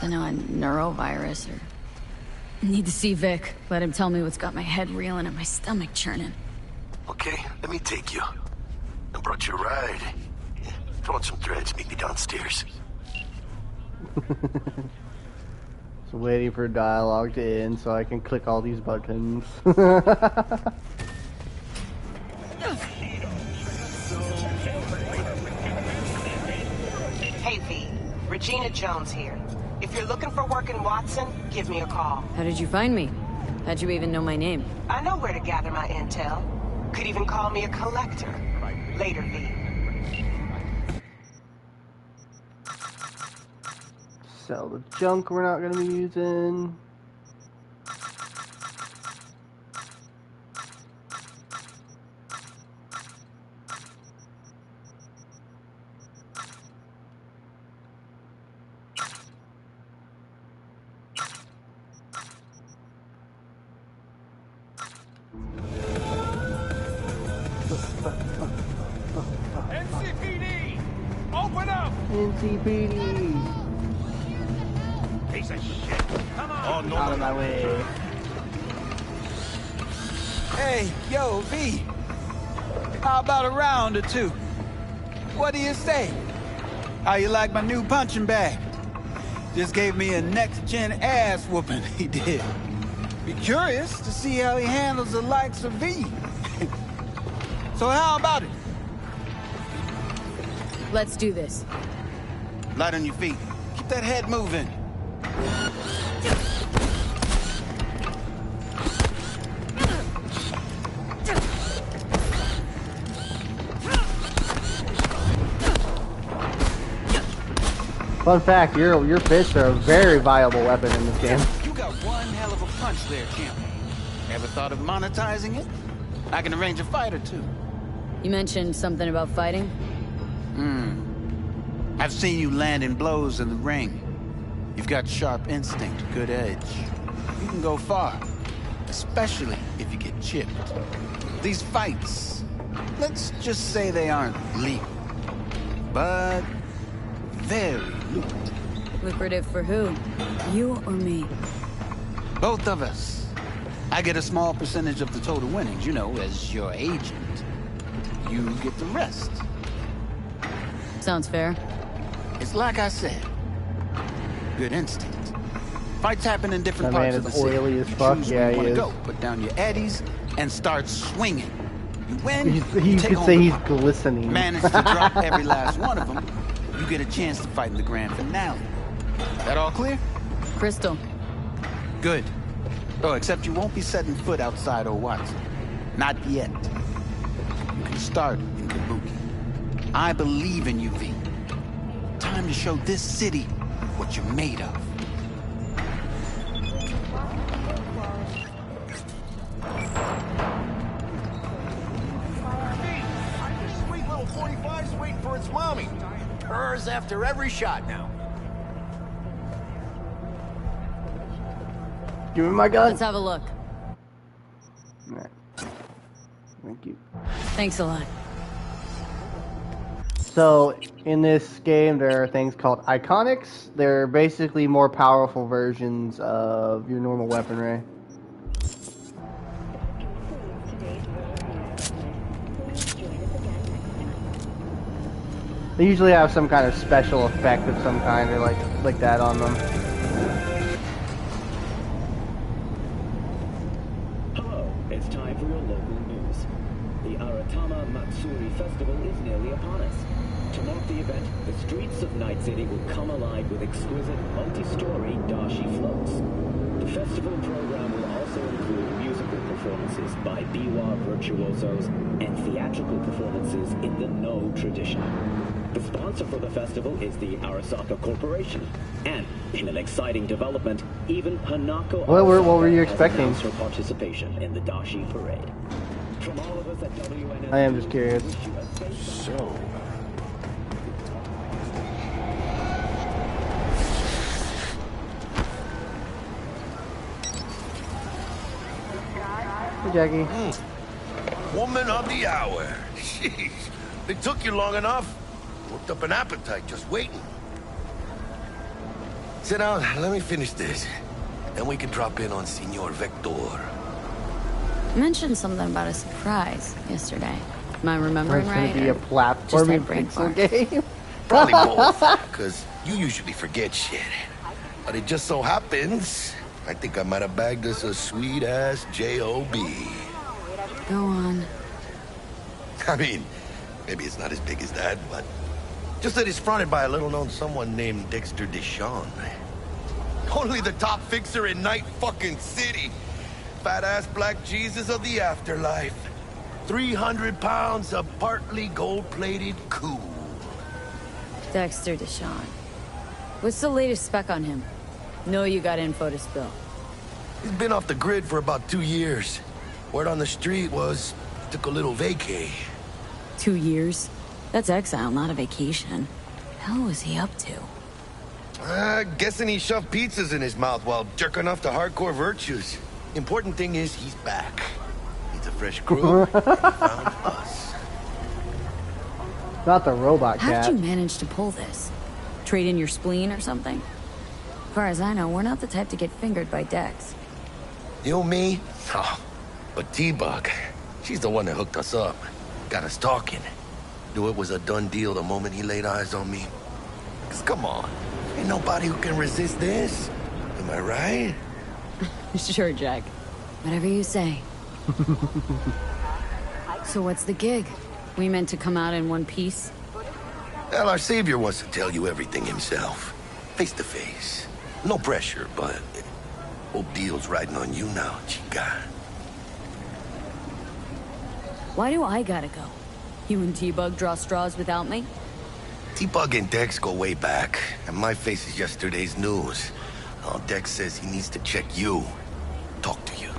Don't know, a neurovirus or... Need to see Vic. Let him tell me what's got my head reeling and my stomach churning. Okay, let me take you. I brought you a ride. Throw on some threads, meet me downstairs. So waiting for dialogue to end so I can click all these buttons. Hey, V. Regina Jones here. If you're looking for work in Watson, give me a call. How did you find me? How'd you even know my name? I know where to gather my intel. Could even call me a collector. Later, V. Sell the junk we're not going to be using. NCPD! Open up! NCPD! Piece of shit! Come on! Oh, no, out of my way. Hey, yo, V. How about a round or two? What do you say? How you like my new punching bag? Just gave me a next-gen ass whooping, he did. Be curious to see how he handles the likes of V. So how about it? Let's do this. Light on your feet. Keep that head moving. Fun fact, your fists are a very viable weapon in this game. You got one hell of a punch there, champ. Ever thought of monetizing it? I can arrange a fight or two. You mentioned something about fighting? I've seen you landing blows in the ring. You've got sharp instinct, good edge. You can go far, especially if you get chipped. These fights, let's just say they aren't legal, but very lucrative. Lucrative for who? You or me? Both of us. I get a small percentage of the total winnings, you know, as your agent. You get the rest. Sounds fair. It's like I said. Good instinct. Fights happen in different That parts man of the is city. oily as You fuck. choose Yeah, where you he wanna is. go. Put down your eddies and start swinging. You win. You you take could home say the he's prize. glistening. Manage to drop every last one of them. You get a chance to fight in the grand finale. That all clear? Crystal. Good. Oh, except you won't be setting foot outside Owatsu. Not yet. You can start in Kabuki. I believe in you, V. Time to show this city what you're made of. Sweet little 45's waiting for its mommy. Purrs after every shot now. Give me my gun. Let's have a look. Alright. Thank you. Thanks a lot. So, in this game, there are things called iconics. They're basically more powerful versions of your normal weaponry. They usually have some kind of special effect of some kind, or like that on them. Hello, it's time for your local news. The Aratama Matsuri Festival is nearly upon us. To mark the event, the streets of Night City will come alive with exquisite multi-story dashi floats. The festival program will also include musical performances by biwa virtuosos and theatrical performances in the No tradition. The sponsor for the festival is the Arasaka Corporation, and in an exciting development, even Hanako What were you has expecting? announced her participation in the dashi parade. From all of us at WNS, I am just curious. So, Hey, Jackie. Woman of the hour. Jeez. It took you long enough. Worked up an appetite just waiting. Sit down, let me finish this. Then we can drop in on Senor Vector. You mentioned something about a surprise yesterday. Am I remembering It's right? gonna be a or just platforming had brain pixel farts? game. Probably both, because you usually forget shit. But it just so happens, I think I might have bagged us a sweet-ass J.O.B. Go on. I mean, maybe it's not as big as that, but just that it's fronted by a little-known someone named Dexter Deshawn. Only the top fixer in Night fucking City. Fat-ass black Jesus of the afterlife. 300 pounds of partly gold-plated cool. Dexter Deshawn. What's the latest spec on him? Know you got info to spill. He's been off the grid for about 2 years. Word on the street was he took a little vacay. 2 years? That's exile, not a vacation. Hell was he up to? Guessing he shoved pizzas in his mouth while jerking off to hardcore virtues. Important thing is he's back. Needs a fresh crew. He found us. Not the robot How'd cat. you manage to pull this? Trade in your spleen or something? As far as I know, we're not the type to get fingered by Dex. You, me? Oh, but T-Bug, she's the one that hooked us up. Got us talking. Knew it was a done deal the moment he laid eyes on me. 'Cause come on, ain't nobody who can resist this. Am I right? Sure, Jack. Whatever you say. So what's the gig? We meant to come out in one piece? Well, our savior wants to tell you everything himself. Face to face. No pressure, but whole deal's riding on you now, chica. Why do I gotta go? You and T-Bug draw straws without me? T-Bug and Dex go way back, and my face is yesterday's news. Oh, Dex says he needs to check you. Talk to you.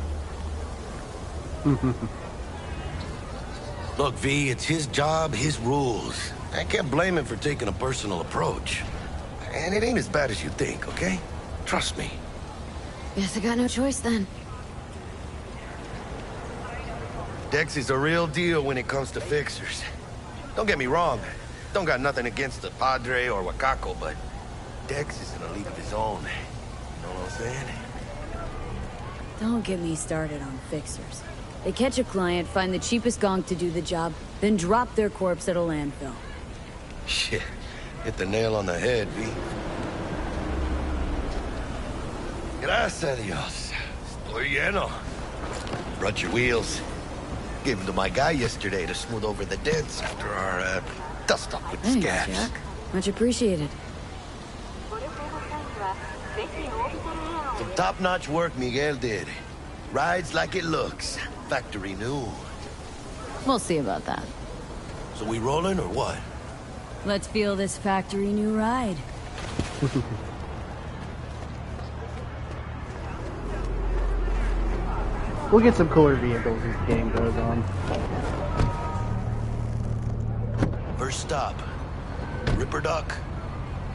Look, V, it's his job, his rules. I can't blame him for taking a personal approach. And it ain't as bad as you think, okay? Trust me. Guess I got no choice then. Dex is a real deal when it comes to fixers. Don't get me wrong. Don't got nothing against the Padre or Wakako, but Dex is in a league of his own. You know what I'm saying? Don't get me started on fixers. They catch a client, find the cheapest gonk to do the job, then drop their corpse at a landfill. Shit. Hit the nail on the head, V. Gracias a Dios. Estoy lleno. Brought your wheels. Gave them to my guy yesterday to smooth over the dents after our dust-up with the Thanks, scabs. Jack. Much appreciated. Some top-notch work Miguel did. Rides like it looks. Factory new. We'll see about that. So we rolling or what? Let's feel this factory new ride. We'll get some cooler vehicles as the game goes on. First stop. Ripper Duck.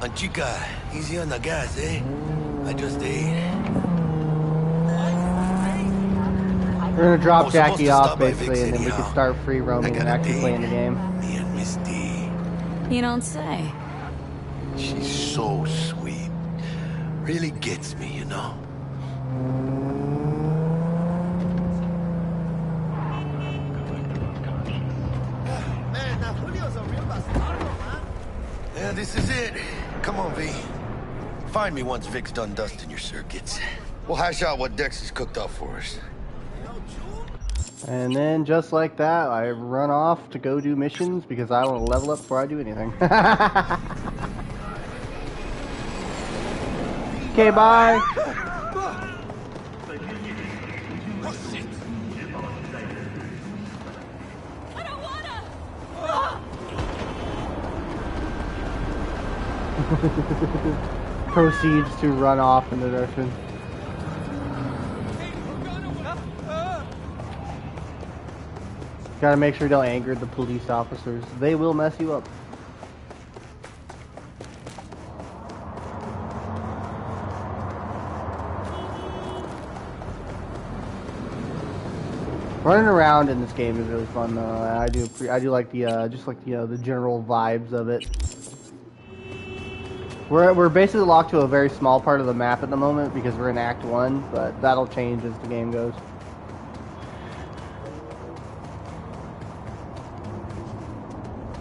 And Chica, easy on the gas, eh? I just ate. We're gonna drop supposed Jackie to off stop by basically, Vic's and then we anyhow. can start free roaming and actually playing the game. Me and Miss D. You don't say. She's so sweet. Really gets me, you know? Yeah, this is it. Come on, V. Find me once Vic's done dusting your circuits. We'll hash out what Dex has cooked up for us. And then just like that, I run off to go do missions because I want to level up before I do anything. Okay, bye. Proceeds to run off in the direction. Gotta make sure you don't anger the police officers. They will mess you up. Running around in this game is really fun though. I do like the just like the general vibes of it. We're basically locked to a very small part of the map at the moment because we're in Act 1, but that'll change as the game goes.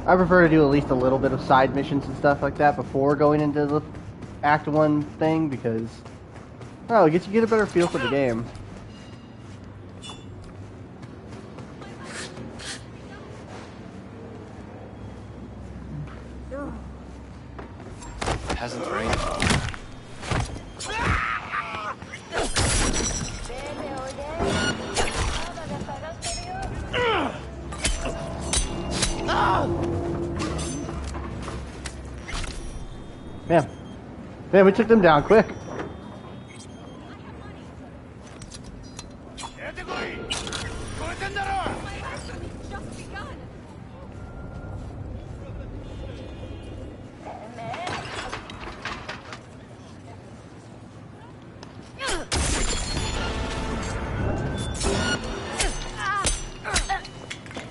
I prefer to do at least a little bit of side missions and stuff like that before going into the Act 1 thing because, oh, it gets you get a better feel for the game. Hasn't rained. Man, we took them down quick.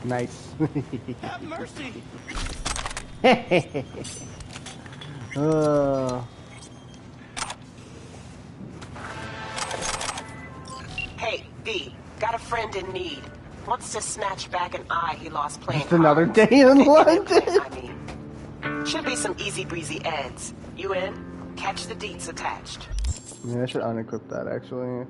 Nice. Have mercy. Hey, V, got a friend in need. Wants to snatch back an eye he lost playing Just another cards. day in An London. implant, I mean. Should be some easy breezy eds. You in? Catch the deets attached. Yeah, I should unequip that actually.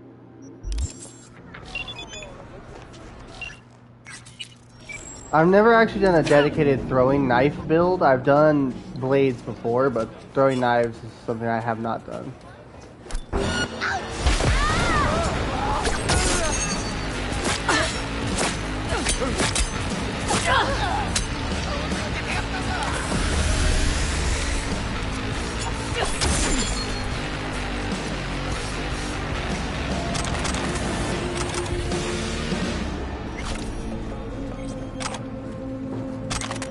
I've never actually done a dedicated throwing knife build. I've done blades before, but throwing knives is something I have not done.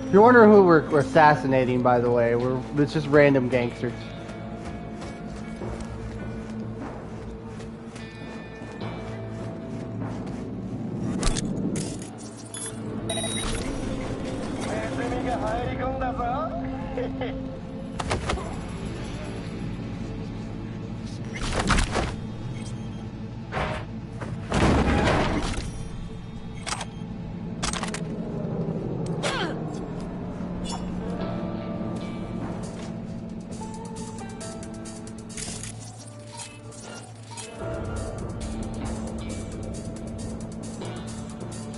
If you're wondering who we're assassinating, by the way, it's just random gangsters.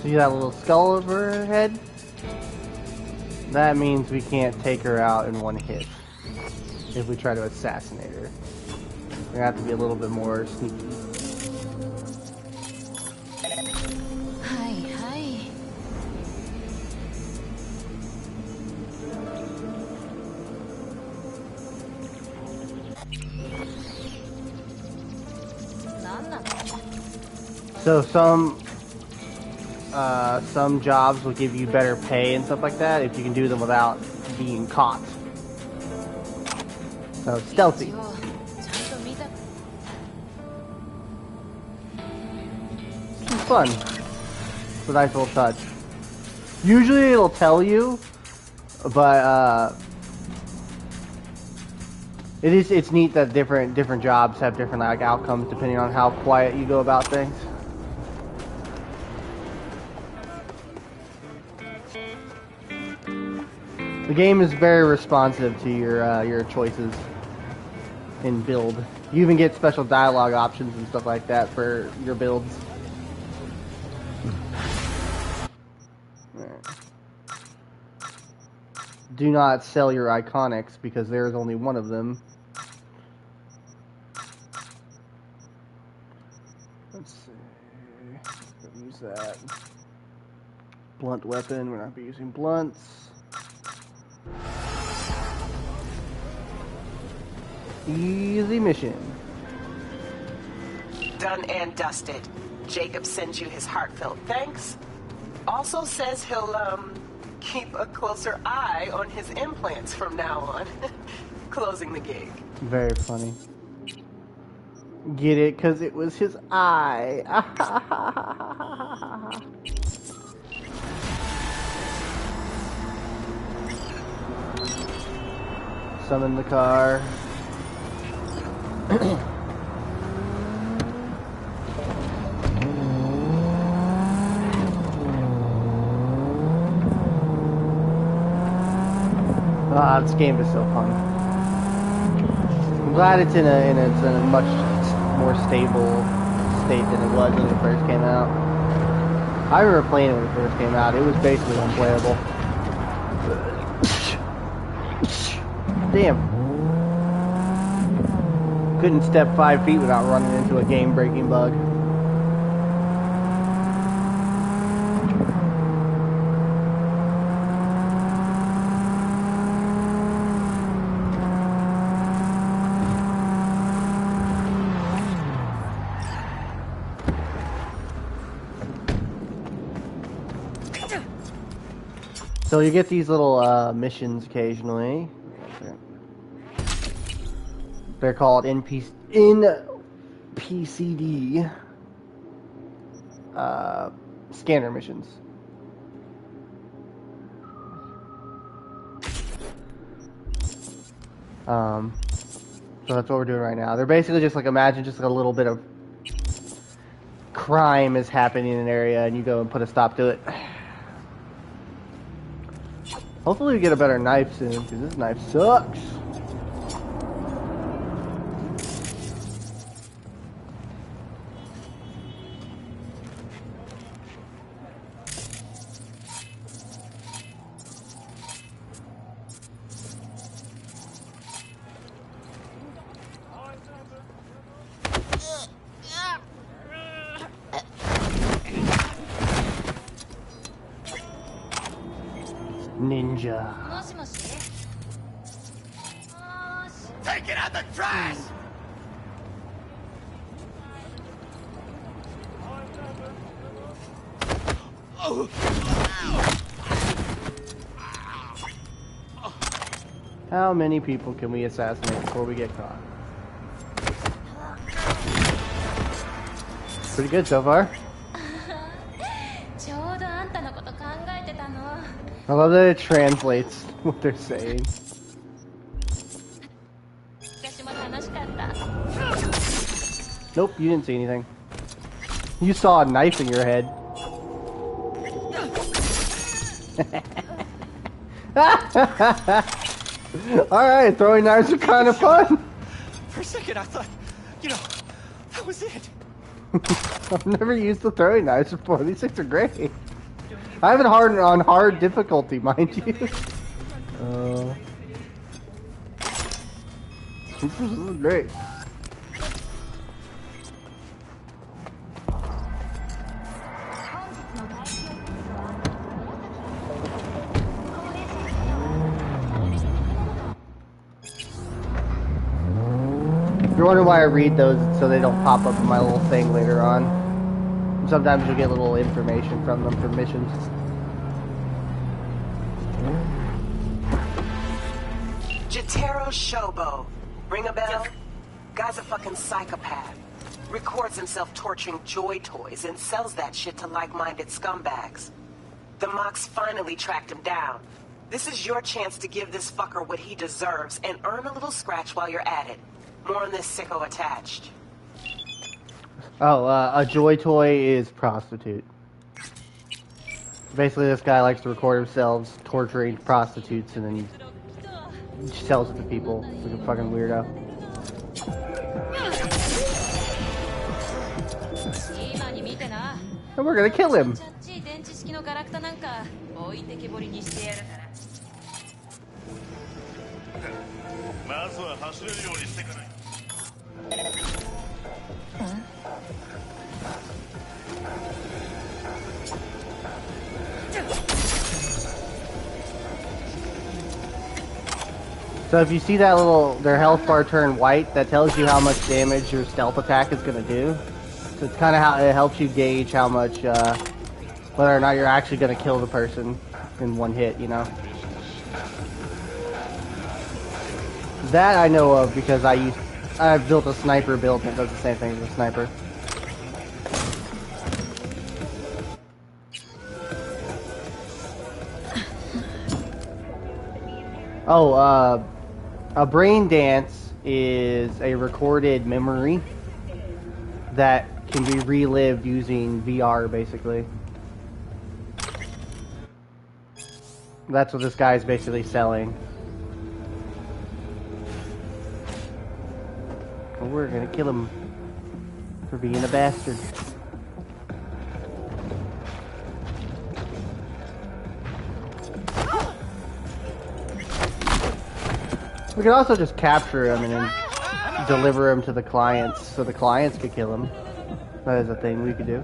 See that little skull over her head? That means we can't take her out in one hit if we try to assassinate her. We're gonna have to be a little bit more sneaky. Hi. So some jobs will give you better pay and stuff like that if you can do them without being caught. So it's stealthy. It's fun. It's a nice little touch. Usually it'll tell you, but it's neat that different jobs have different like outcomes depending on how quiet you go about things. The game is very responsive to your choices in build. You even get special dialogue options and stuff like that for your builds. Do not sell your iconics because there is only one of them. Let's see. Use that. Blunt weapon. We're not be using blunts. Easy mission. Done and dusted. Jacob sends you his heartfelt thanks. Also says he'll, keep a closer eye on his implants from now on. Closing the gig. Very funny. Get it? Because it was his eye. Summon the car. This game is so fun. I'm glad it's in a much more stable state than it was when it first came out. I remember playing it when it first came out. It was basically unplayable. Damn. Couldn't step 5 feet without running into a game-breaking bug. So you get these little missions occasionally. They're called NPCD scanner missions. So that's what we're doing right now. They're basically just like, imagine just like a little bit of crime is happening in an area and you go and put a stop to it. Hopefully we get a better knife soon, because this knife sucks. Ninja. Take it out the trash! How many people can we assassinate before we get caught? Pretty good so far. I love that it translates what they're saying. Nope, you didn't see anything. You saw a knife in your head. Alright, throwing knives are kind of fun. For a second, I thought, that was it. I've never used the throwing knives before. These things are great. I have it on hard difficulty, mind you. This is great. If you're wondering why I read those, it's so they don't pop up in my little thing later on. And sometimes you'll get a little information from them for missions. Jotaro Shobo. Ring a bell? Guy's a fucking psychopath. Records himself torturing joy toys and sells that shit to like-minded scumbags. The Mox finally tracked him down. This is your chance to give this fucker what he deserves and earn a little scratch while you're at it. More on this sicko attached. Oh, a joy toy is prostitute. Basically, this guy likes to record himself torturing prostitutes and then he sells it to people. Like a fucking weirdo. And we're gonna kill him. So if you see that their health bar turn white, that tells you how much damage your stealth attack is going to do. So it's kind of how it helps you gauge how much, whether or not you're actually going to kill the person in one hit, you know. That I know of because I've built a sniper build that does the same thing as a sniper. Oh, a brain dance is a recorded memory that can be relived using VR, basically. That's what this guy is basically selling. And we're gonna kill him for being a bastard. We could also just capture him and then deliver him to the clients so the clients could kill him. That is a thing we could do.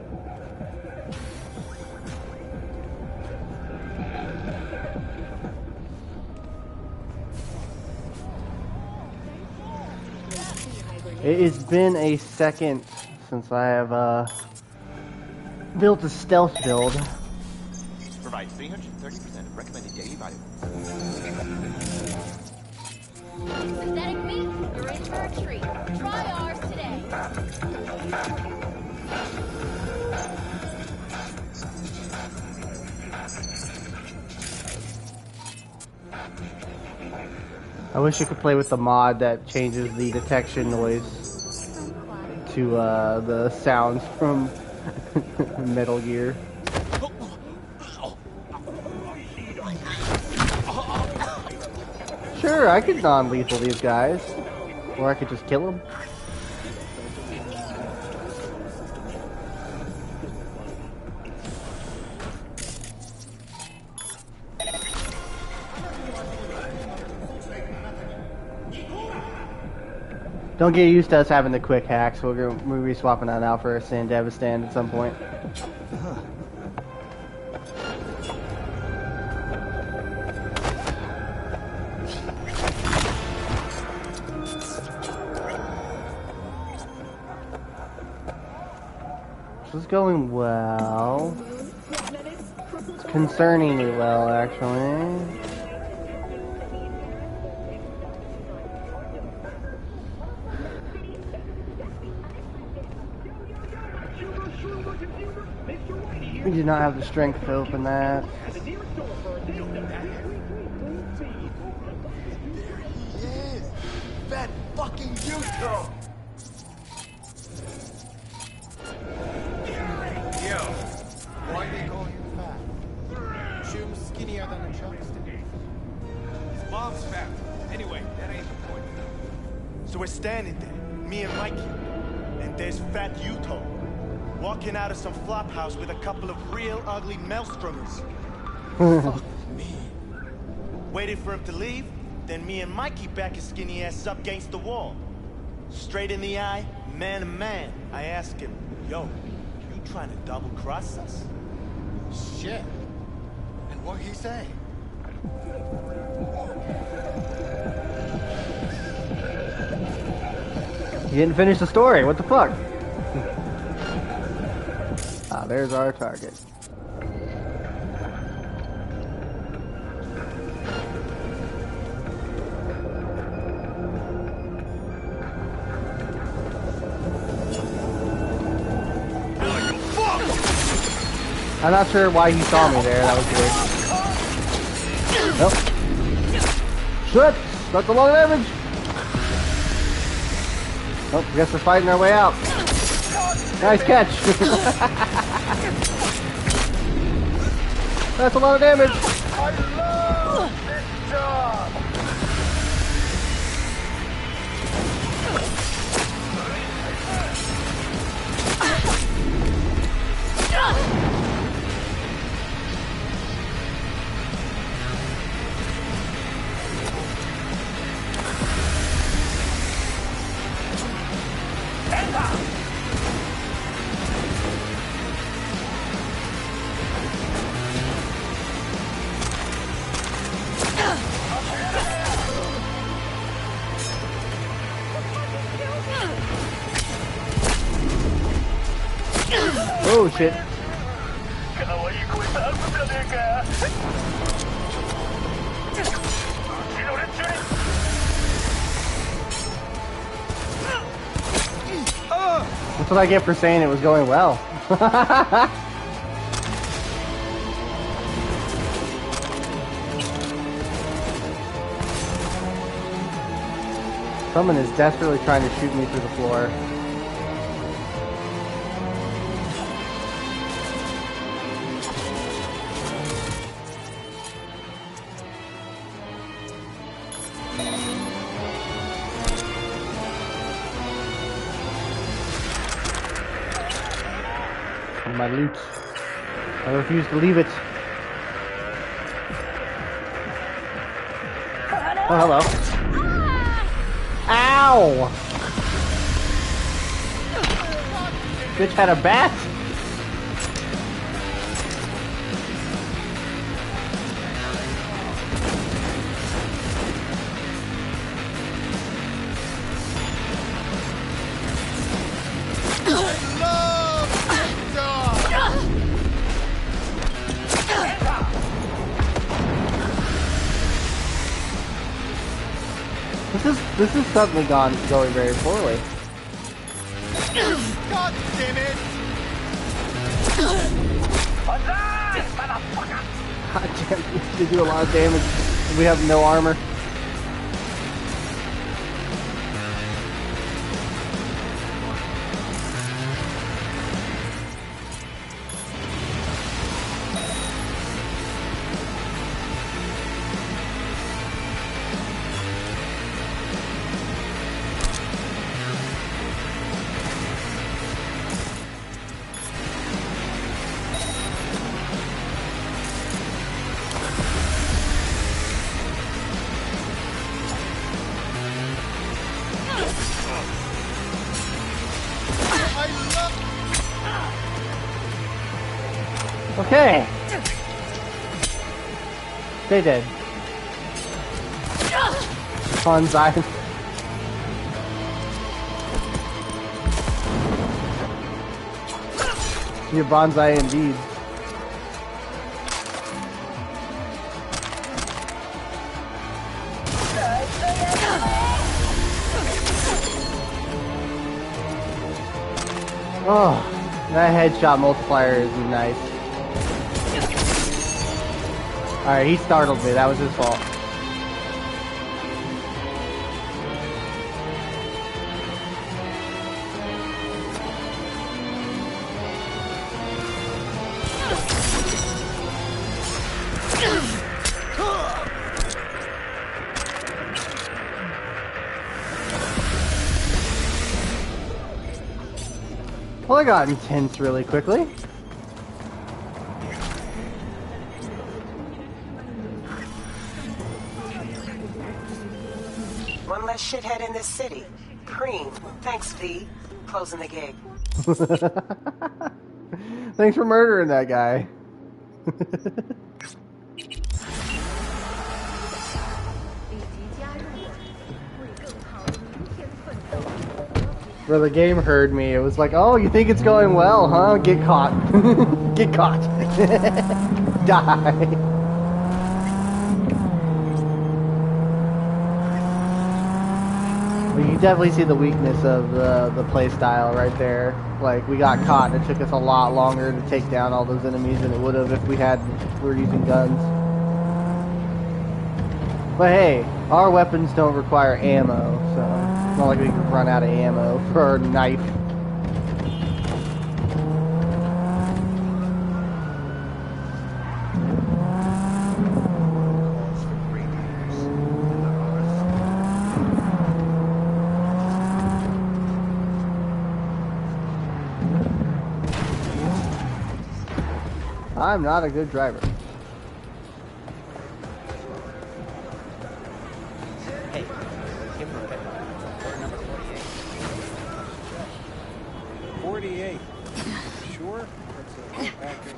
It has been a second since I have built a stealth build. Provide 330% of recommended daily value. Synthetic meat, you're in for a treat. Try ours today. I wish you could play with the mod that changes the detection noise to the sounds from Metal Gear. Sure, I could non-lethal these guys. Or I could just kill them. Don't get used to us having the quick hacks. We'll be swapping that out for a Sandevis stand at some point. This is going well. It's concerningly well, actually. We do not have the strength to open that. There he is! That fucking Yuto! Yo, why they call you fat? Shoot skinnier than the trucks do. His mom's fat. Anyway, that ain't the point. So we're standing there, me and Mikey, and there's Fat Yuto, walking out of some flop house with a couple of real ugly maelstromers. Fuck me. Waited for him to leave, then me and Mikey back his skinny ass up against the wall. Straight in the eye, man to man, I asked him, yo, you trying to double cross us? Shit. And what'd he say? You didn't finish the story, what the fuck? Ah, there's our target. I'm not sure why he saw me there, that was weird. Nope. Shit! That's a lot of damage! Oh, I guess we're fighting our way out. Nice catch! That's a lot of damage! I love this job! Oh shit. That's what I get for saying it was going well. Someone is desperately trying to shoot me through the floor. My loot. I refuse to leave it. Oh, hello. Ow! Bitch had a bat? This is suddenly going very poorly. God damn it! God damn it, they do a lot of damage. We have no armor. Okay. Stay dead. Bonsai. You're bonsai indeed. Oh, that headshot multiplier is nice. Alright, he startled me. That was his fault. Well, I got intense really quickly. One less shithead in this city. Cream. Thanks, V. Closing the gig. Thanks for murdering that guy. Where the game heard me, it was like, oh, you think it's going well, huh? Get caught. Get caught. Die. But you definitely see the weakness of the play style right there. Like, we got caught, and it took us a lot longer to take down all those enemies than it would have if we were using guns. But hey, our weapons don't require ammo, so it's not like we can run out of ammo for our knife. I'm not a good driver. Hey, give her a pick. Order number 48. 48. Sure? That's a packing.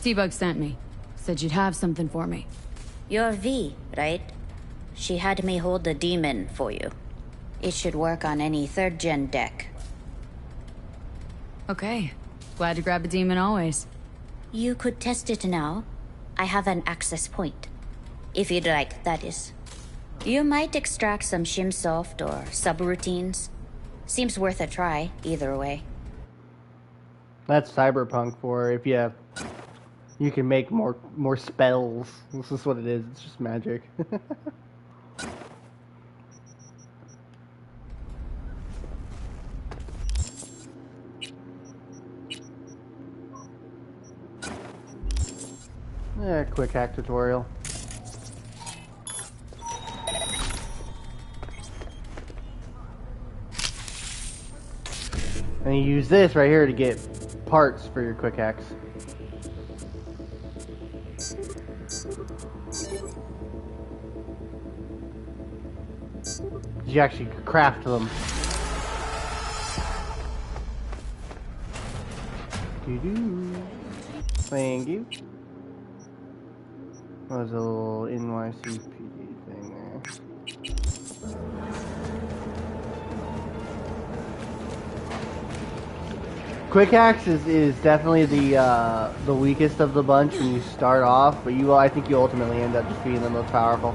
T-Bug sent me. Said you'd have something for me. You're V, right? She had me hold the demon for you. It should work on any 3rd-gen deck. Okay. Glad to grab a demon always. You could test it now. I have an access point. If you'd like, that is. You might extract some shimsoft or subroutines. Seems worth a try, either way. That's Cyberpunk for if you can make more spells. This is what it is. It's just magic. Yeah, quick hack tutorial. And you use this right here to get parts for your quick hacks. You actually craft them. Thank you. There's a little NYCPD thing there. Quick Axe is definitely the weakest of the bunch when you start off, but I think you ultimately end up just being the most powerful.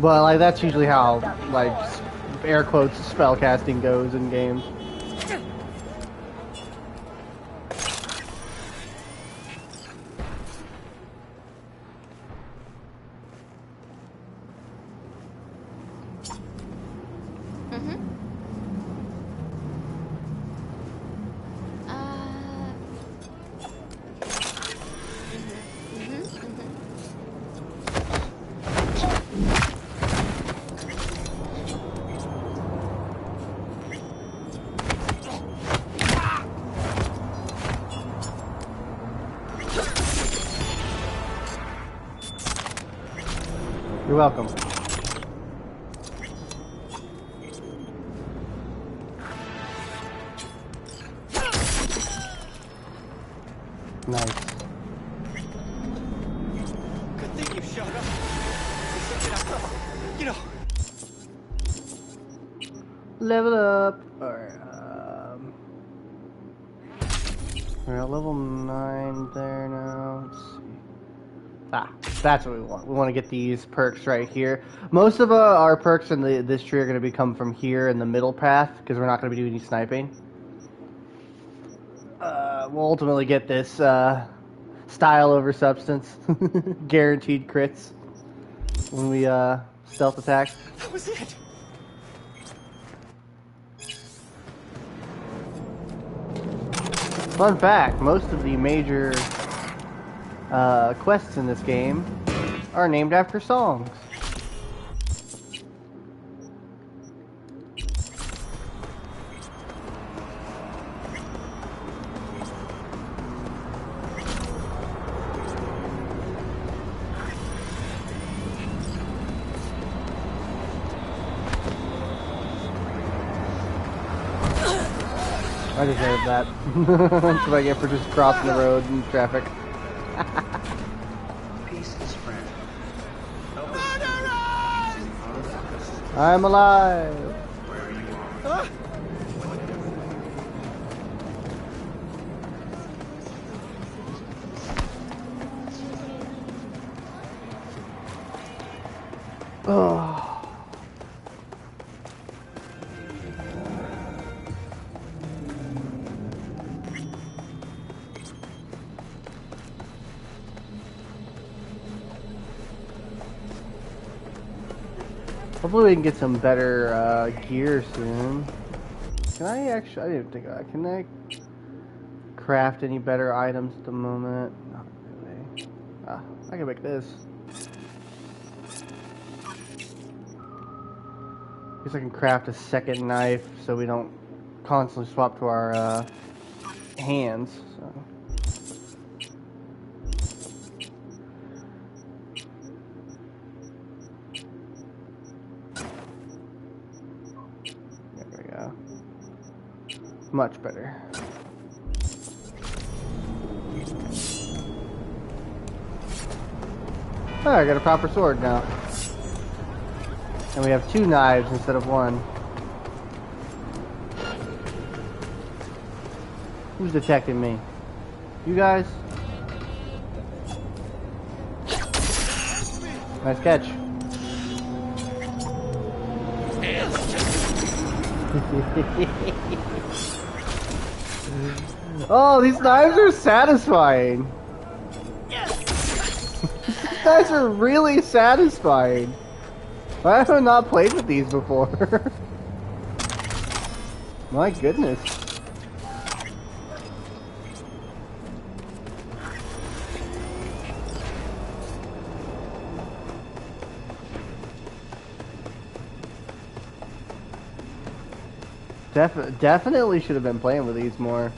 But like that's usually how like air quotes spellcasting goes in games. You're welcome. Shut up. You know. Level up. Alright, we're at level 9 there now. Let's see. Ah, that's what we want. We want to get these perks right here. Most of our perks in this tree are going to come from here in the middle path, because we're not going to be doing any sniping. We'll ultimately get this style over substance. Guaranteed crits when we stealth attack. That was it. Fun fact, most of the major quests in this game are named after songs. I deserve that. That's what I get for just crossing the road in traffic. I'm alive! Oh. Hopefully we can get some better gear soon. Can I actually, I didn't think of that. Can I craft any better items at the moment? Not really. Ah, I can make this. Guess I can craft a second knife so we don't constantly swap to our hands. So. Much better. Oh, I got a proper sword now. And we have 2 knives instead of 1. Who's detecting me? You guys? Nice catch. Oh, these knives are satisfying. These knives are really satisfying. Why have I not played with these before? My goodness. Definitely should have been playing with these more.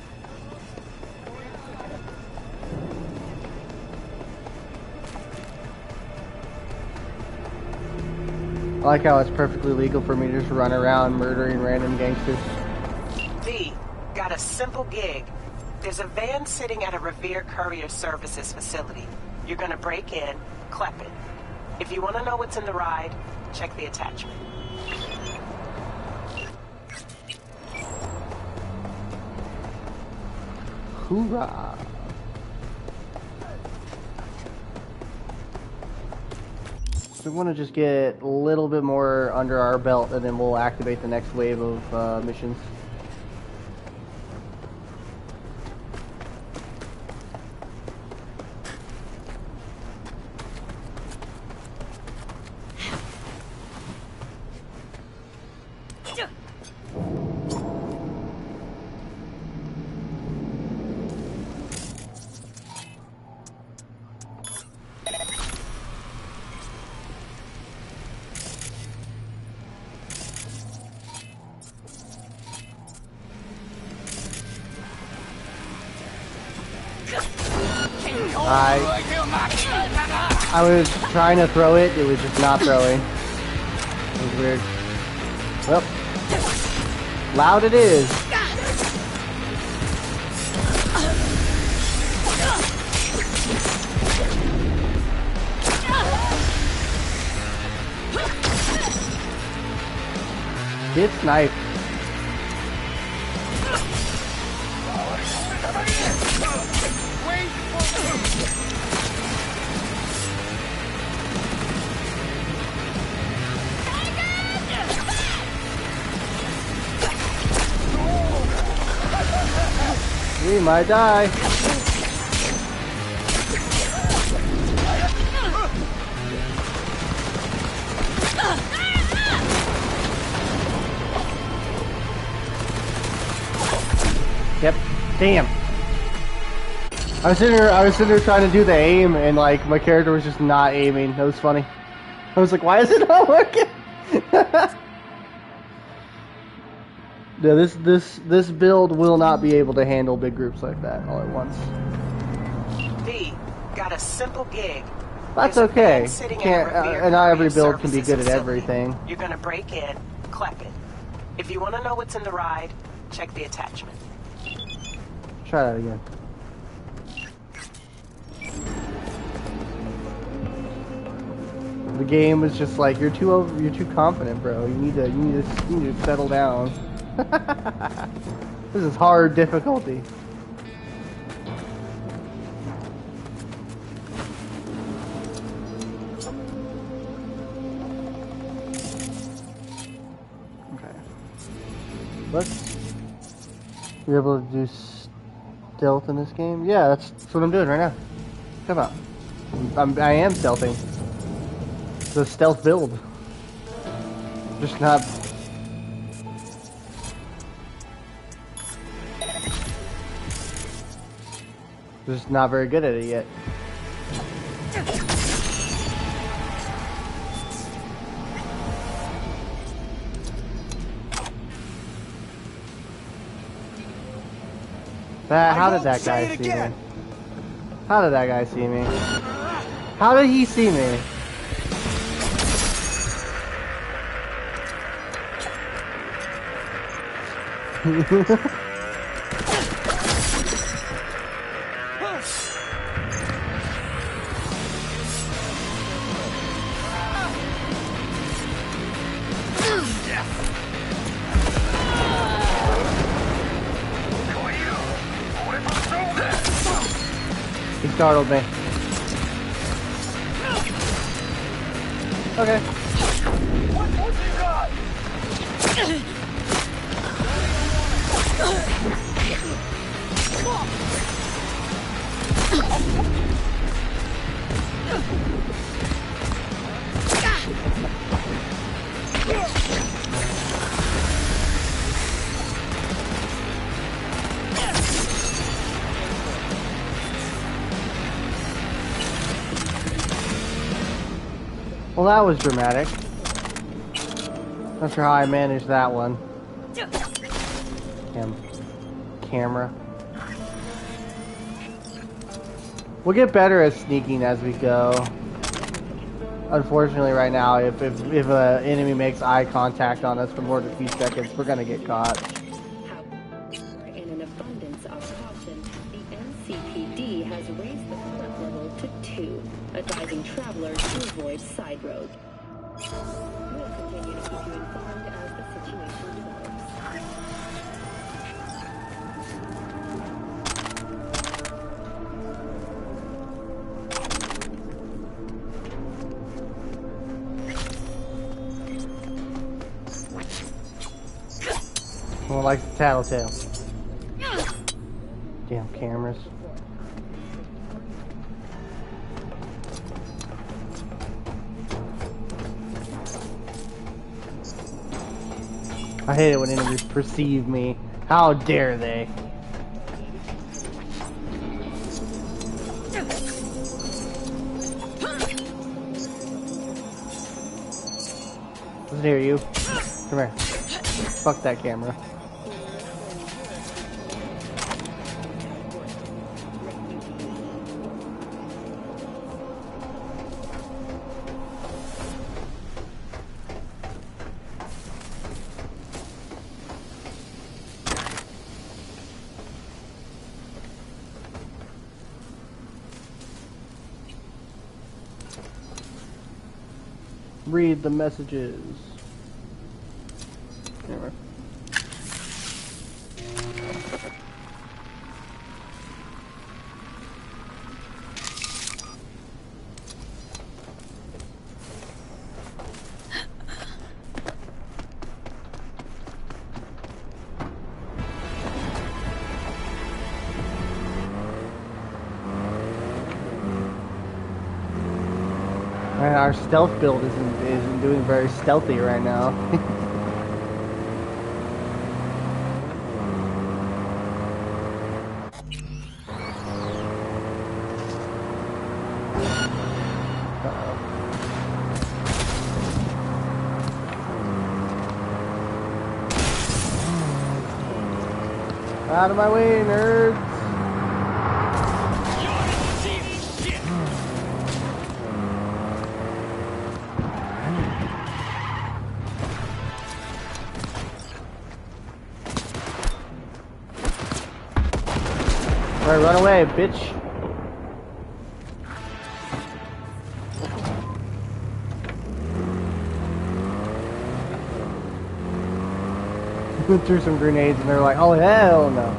I like how it's perfectly legal for me to just run around murdering random gangsters. V, got a simple gig. There's a van sitting at a Revere Courier Services facility. You're gonna break in, clep it. If you want to know what's in the ride, check the attachment. Hoorah! So we want to just get a little bit more under our belt, and then we'll activate the next wave of missions. I was trying to throw it, it was just not throwing. It was weird. Well, loud it is. Get sniped. We might die. Yep. Damn. I was sitting there trying to do the aim, and like my character was just not aiming. That was funny. I was like, why is it not working? Yeah, this build will not be able to handle big groups like that all at once. V, got a simple gig. That's There's a van okay. sitting Can't, at a revered and not every courier build can be services good at facility. everything. You're gonna break in, clep it. If you want to know what's in the ride, check the attachment. Try that again. The game was just like, you're too confident, bro. You need to settle down. This is hard difficulty. Okay. Let's. You're able to do stealth in this game? Yeah, that's what I'm doing right now. Come on. I am stealthing. It's a stealth build. Just not. Just not very good at it yet. How did that guy see me? How did that guy see me? How did he see me? He startled me. Okay. What you got? Well, that was dramatic. Not sure how I managed that one. Damn. Camera. We'll get better at sneaking as we go. Unfortunately, right now, if an enemy makes eye contact on us for more than a few seconds, we're gonna get caught. In an abundance of caution, the NCPD has raised the threat level to 2, advising travelers to avoid side roads. We'll continue to keep you informed as the situation develops. Someone likes the tattletale. Damn cameras. I hate it when enemies perceive me. How dare they? Wasn't near you. Come here. Fuck that camera. Read the messages. Anyway. Man, our stealth build isn't doing very stealthy right now. Out of my way, nerds! Alright, run away, bitch! Threw some grenades and they're like, oh hell no.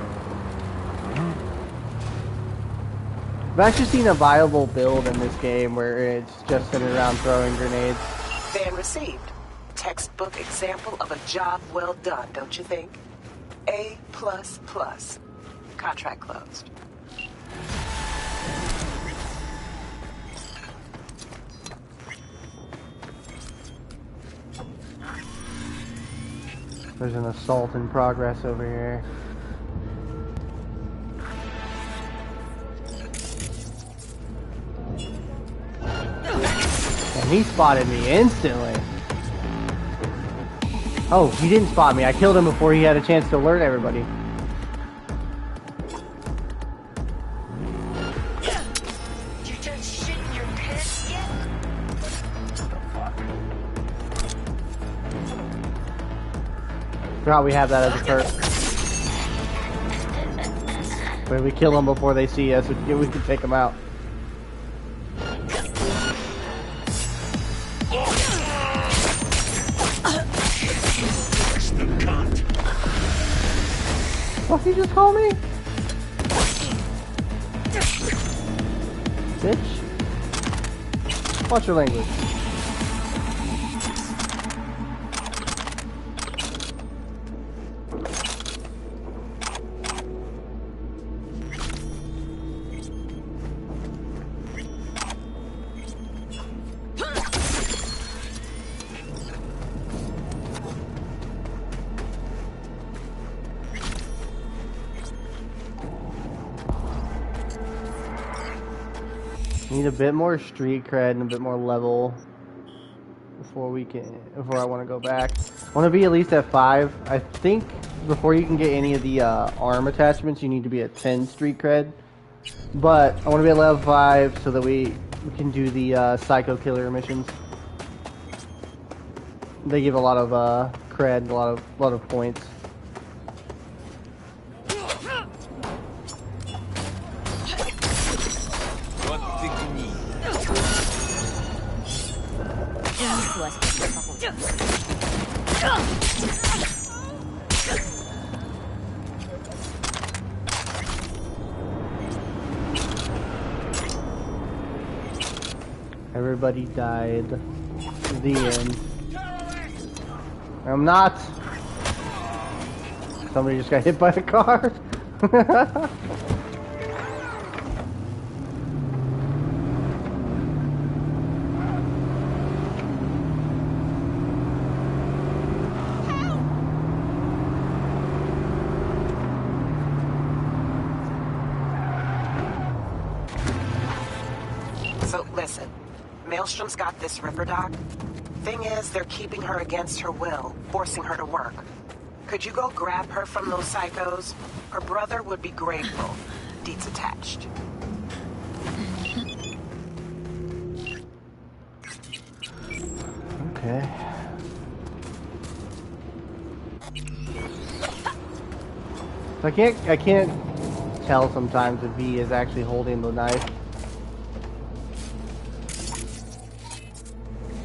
I've actually seen a viable build in this game where it's just sitting around throwing grenades. Van received. Textbook example of a job well done, don't you think? A++. Contract closed. There's an assault in progress over here. And he spotted me instantly. Oh, he didn't spot me. I killed him before he had a chance to alert everybody. You just shit in your pants yet? Forgot we have that as a perk. When we kill them before they see us, we can take them out. What did you just call me? Bitch. Watch your language. Need a bit more street cred and a bit more level before I want to go back. I want to be at least at 5. I think before you can get any of the arm attachments, you need to be at 10 street cred. But I want to be at level 5 so that we can do the psycho killer missions. They give a lot of cred, a lot of points. Everybody died. The end. I'm not. Somebody just got hit by a car. So listen, Maelstrom's got this Ripper Doc. Thing is, they're keeping her against her will, forcing her to work. Could you go grab her from those psychos? Her brother would be grateful. Deeds attached. Okay. I can't tell sometimes if V is actually holding the knife.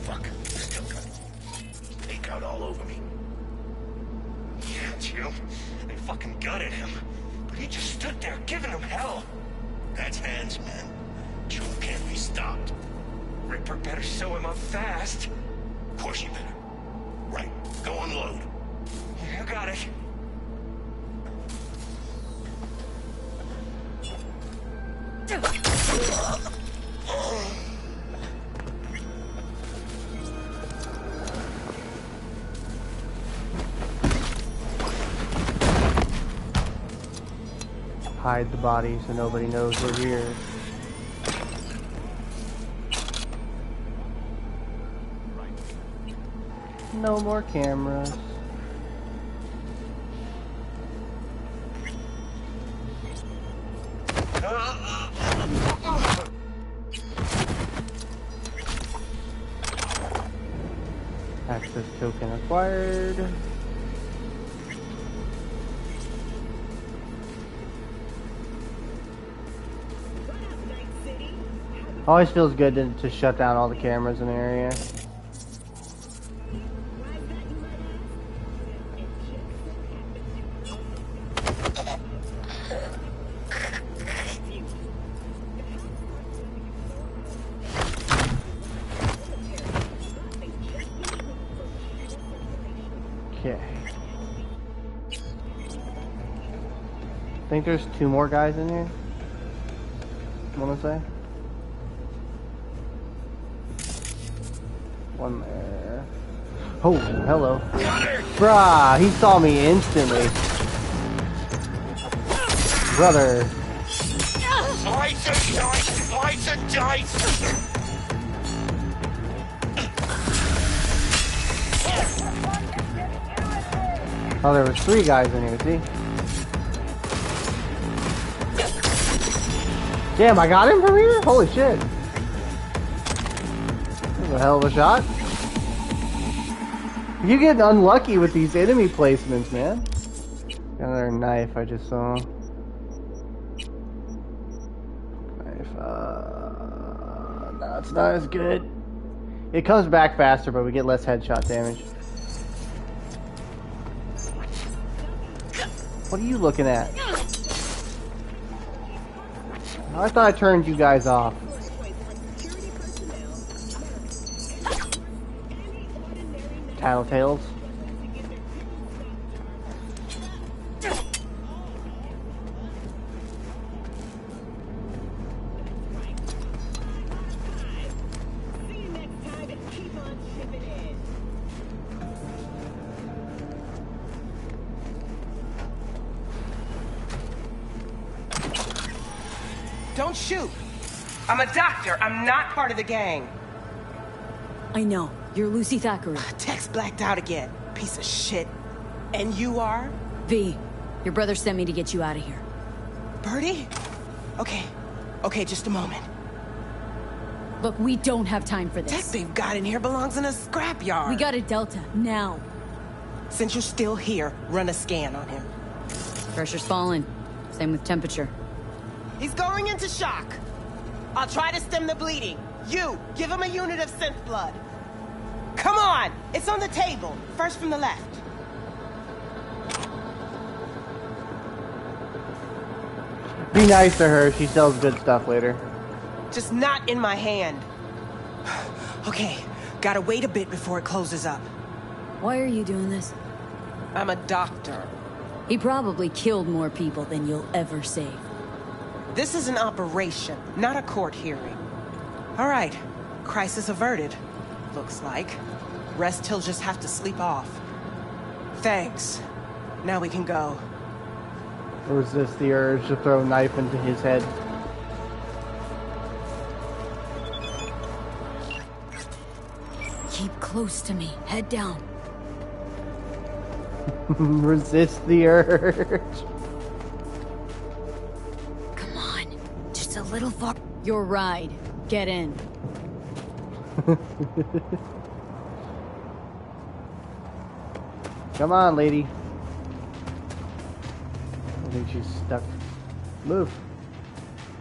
Fuck, still got ink out all over me. fucking gutted him, but he just stood there giving him hell. That's Hans, man. Jewel can't be stopped. Ripper better sew him up fast. Of course you better. Right, go unload. You got it. Hide the body so nobody knows we're here. No more cameras. Access token acquired. Always feels good to shut down all the cameras in the area. Okay. I think there's 2 more guys in here. I want to say. One there. Oh, hello. Bruh, he saw me instantly. Brother. Slice and dice! Slice and dice! Oh, there was 3 guys in here, see? Damn, I got him from here? Holy shit. That was a hell of a shot. You get unlucky with these enemy placements, man. Another knife I just saw. Knife, no, it's not as good. It comes back faster, but we get less headshot damage. What are you looking at? I thought I turned you guys off. Tattletales. Don't shoot. I'm a doctor. I'm not part of the gang. I know. You're Lucy Thackeray. Text blacked out again. Piece of shit. And you are? V. Your brother sent me to get you out of here. Birdie? Okay. Okay, just a moment. Look, we don't have time for this. Tech they've got in here belongs in a scrapyard. We got a Delta, now. Since you're still here, run a scan on him. Pressure's falling. Same with temperature. He's going into shock. I'll try to stem the bleeding. You, give him a unit of synth blood. Come on! It's on the table. First from the left. Be nice to her. She sells good stuff later. Just not in my hand. Okay, gotta wait a bit before it closes up. Why are you doing this? I'm a doctor. He probably killed more people than you'll ever save. This is an operation, not a court hearing. All right, crisis averted, looks like. Rest he'll just have to sleep off. Thanks. Now we can go. Resist the urge to throw a knife into his head. Keep close to me. Head down. Resist the urge. Come on. Just a little far. Your ride. Get in. Come on, lady. I think she's stuck. Move.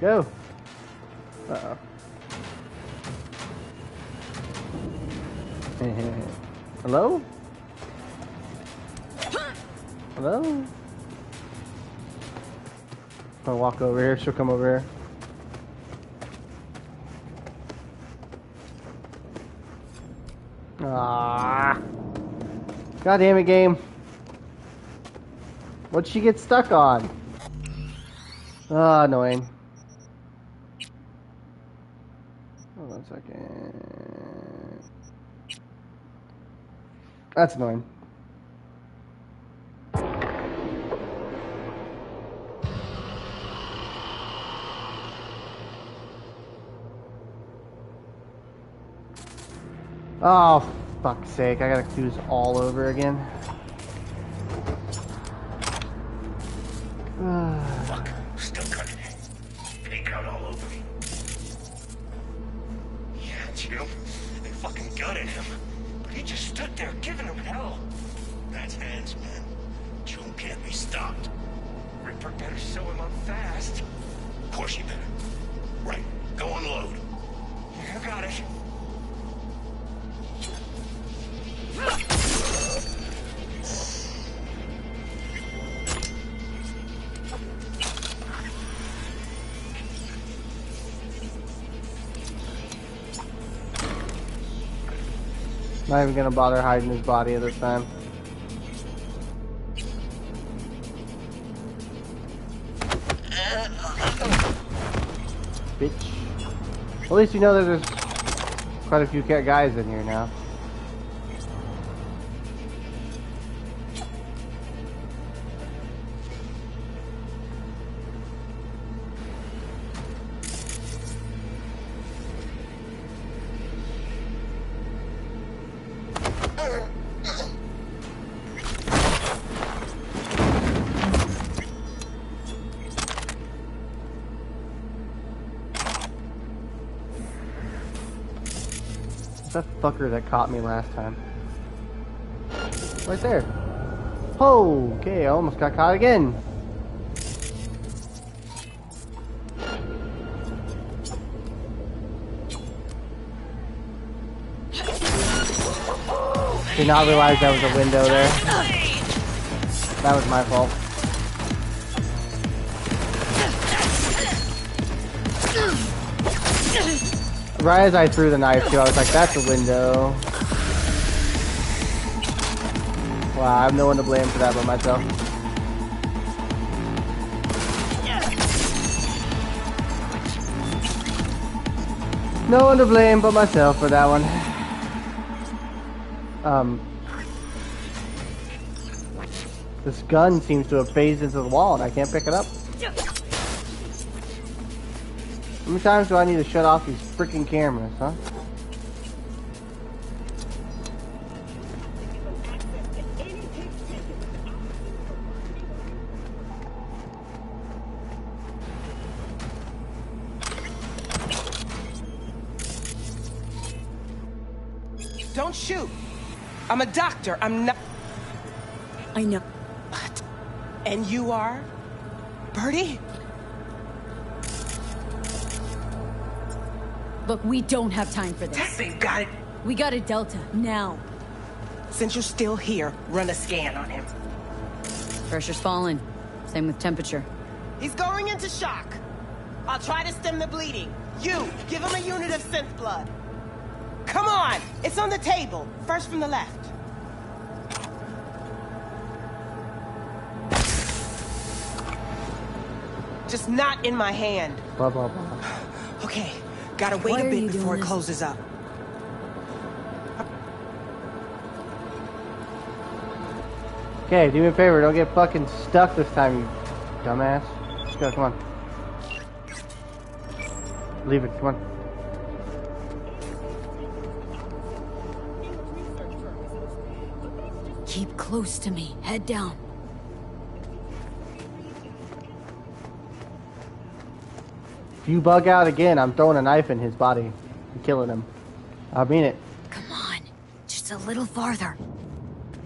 Go. Uh-oh. Hello? Hello? I'll walk over here. She'll come over here. Ah! God damn it, game. What'd she get stuck on? Ah, annoying. Hold on a second. That's annoying. Oh, fuck's sake. I gotta do this all over again. Fuck. Still cutting it. Fake out all over me. Yeah, Jill. They fucking gutted him. But he just stood there giving them hell. That's hands, man. Joe can't be stopped. Ripper better sew him up fast. Of course you better. Right. Go unload. You got it. Not even gonna bother hiding his body at this time. Bitch. At least you know that there's quite a few guys in here now. That fucker that caught me last time. Right there. Oh, okay, I almost got caught again. Did not realize that was a window there. That was my fault. Right as I threw the knife too, I was like, that's a window. Wow, I have no one to blame for that but myself. No one to blame but myself for that one. This gun seems to have phased into the wall and I can't pick it up. How many times do I need to shut off these freaking cameras, huh? Don't shoot. I'm a doctor. I'm not... I know. What? And you are? Birdie? Look, we don't have time for this. Tessie, got it. We got a Delta, now. Since you're still here, run a scan on him. Pressure's falling. Same with temperature. He's going into shock. I'll try to stem the bleeding. You, give him a unit of synth blood. Come on! It's on the table. First from the left. Just not in my hand. Blah, blah, blah. Okay, gotta wait a bit before it closes up. Okay, do me a favor, don't get fucking stuck this time, you dumbass. Let's go, come on. Leave it, come on. Keep close to me. Head down. If you bug out again, I'm throwing a knife in his body and killing him. I mean it. Come on. Just a little farther.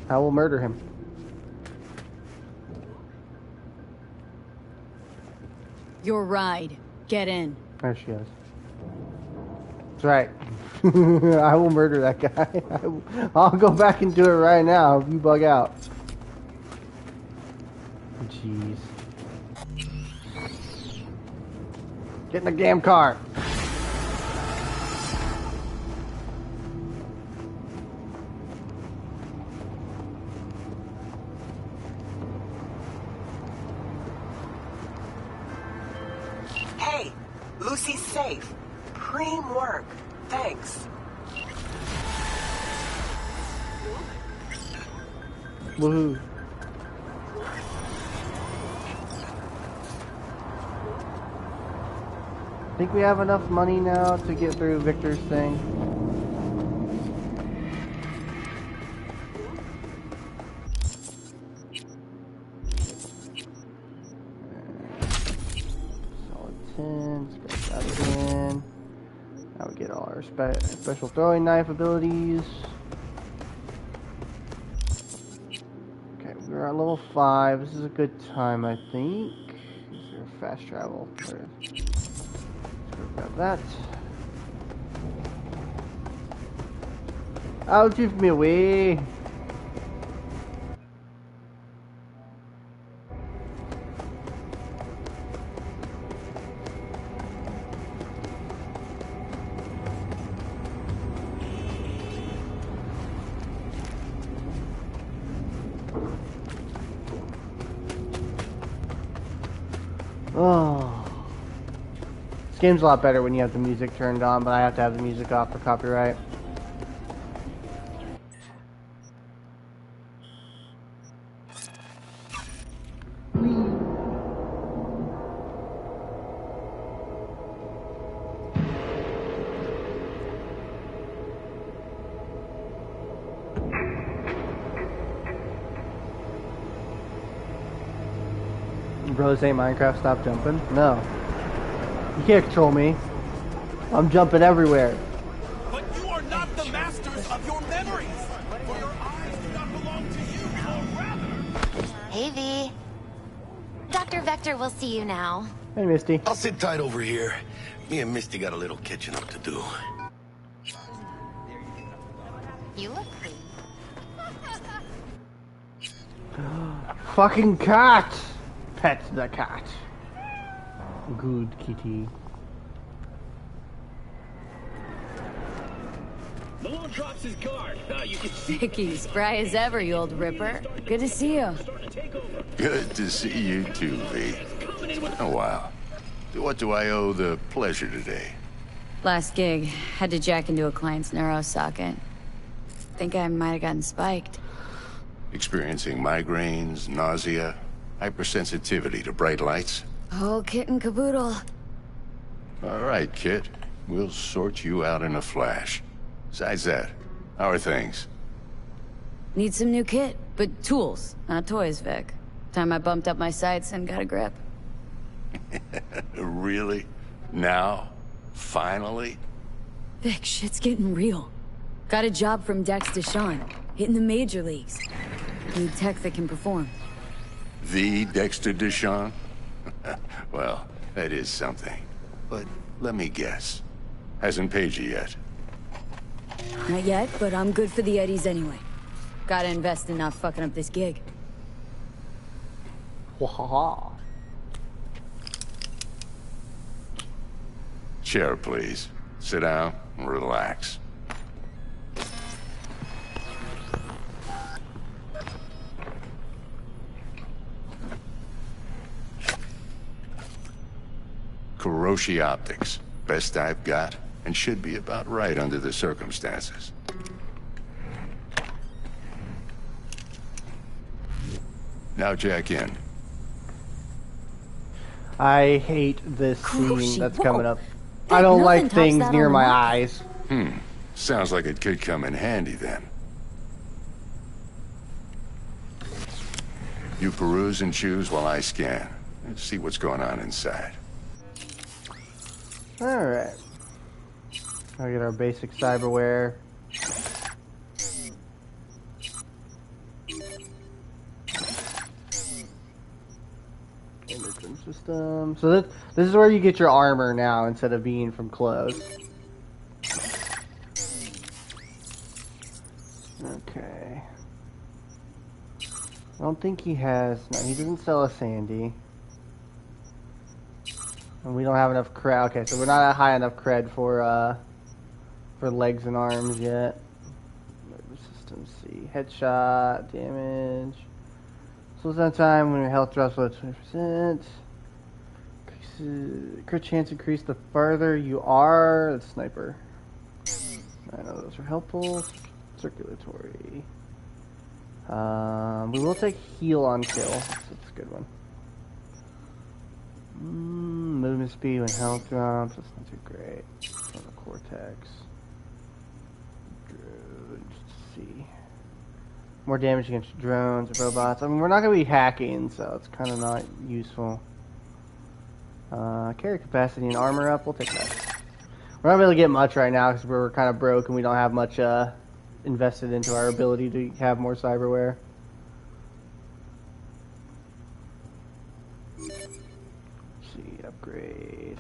I will murder him. Your ride. Get in. There she is. That's right. I will murder that guy. I'll go back and do it right now if you bug out. Jeez. Get in the damn car. Hey, Lucy's safe. Preem work. Thanks. Woohoo. Think we have enough money now to get through Victor's thing? Solid 10, scratch that again. Now we get all our special throwing knife abilities. Okay, we're at level 5. This is a good time, I think. Is there fast travel? There. Grab that. Out of me way. Oh. This game's a lot better when you have the music turned on, but I have to have the music off for copyright. Bro, this ain't Minecraft, stop jumping. No. You can't control me. I'm jumping everywhere. But you are not the masters of your memories. For your eyes do not belong to you, or rather. Hey, V. Dr. Vector will see you now. Hey, Misty. I'll sit tight over here. Me and Misty got a little catching up to do. You look pretty. Fucking cat! Pet the cat. Good kitty. Malone drops his guard. You can see Vicky, spry as ever, you old ripper. Good to see you. Good to see you too, V. Oh, wow. What do I owe the pleasure today? Last gig, had to jack into a client's neuro socket. Think I might have gotten spiked. Experiencing migraines, nausea, hypersensitivity to bright lights? Oh, kit and caboodle. All right, Kit. We'll sort you out in a flash. Besides that, how are things? Need some new kit, but tools, not toys, Vic. Time I bumped up my sights and got a grip. Really? Now? Finally? Vic, shit's getting real. Got a job from Dex Deshawn, hitting the major leagues. Need tech that can perform. The Dexter Deshawn? Well, that is something. But let me guess. Hasn't paid you yet. Not yet, but I'm good for the Eddies anyway. Gotta invest in not fucking up this gig. Wahaha. Chair, please. Sit down and relax. Kuroshi Optics. Best I've got, and should be about right under the circumstances. Now jack in. I hate this scene Kuroshi, that's whoa. coming up. That I don't like nothing tops things that near on my the map. eyes. Sounds like it could come in handy then. You peruse and choose while I scan. Let's see what's going on inside. Alright. I'll get our basic cyberware. Endocrine system. So this is where you get your armor now instead of being from clothes. Okay. I don't think he has... No, he doesn't sell a Sandy. And we don't have enough cred. Okay, so we're not at high enough cred for legs and arms yet. Resistance C. Headshot, damage. Slows down time when your health drops below 20%. Crit chance increase the farther you are. That's sniper. I know those are helpful. Circulatory. We will take heal on kill. So that's a good one. Movement speed when health drops. That's not too great. On the cortex. Let's see. More damage against drones or robots. I mean, we're not going to be hacking, so it's kind of not useful. Carry capacity and armor up. We'll take that. We're not able to get much right now because we're kind of broke and we don't have much invested into our ability to have more cyberware. Let's see, upgrade.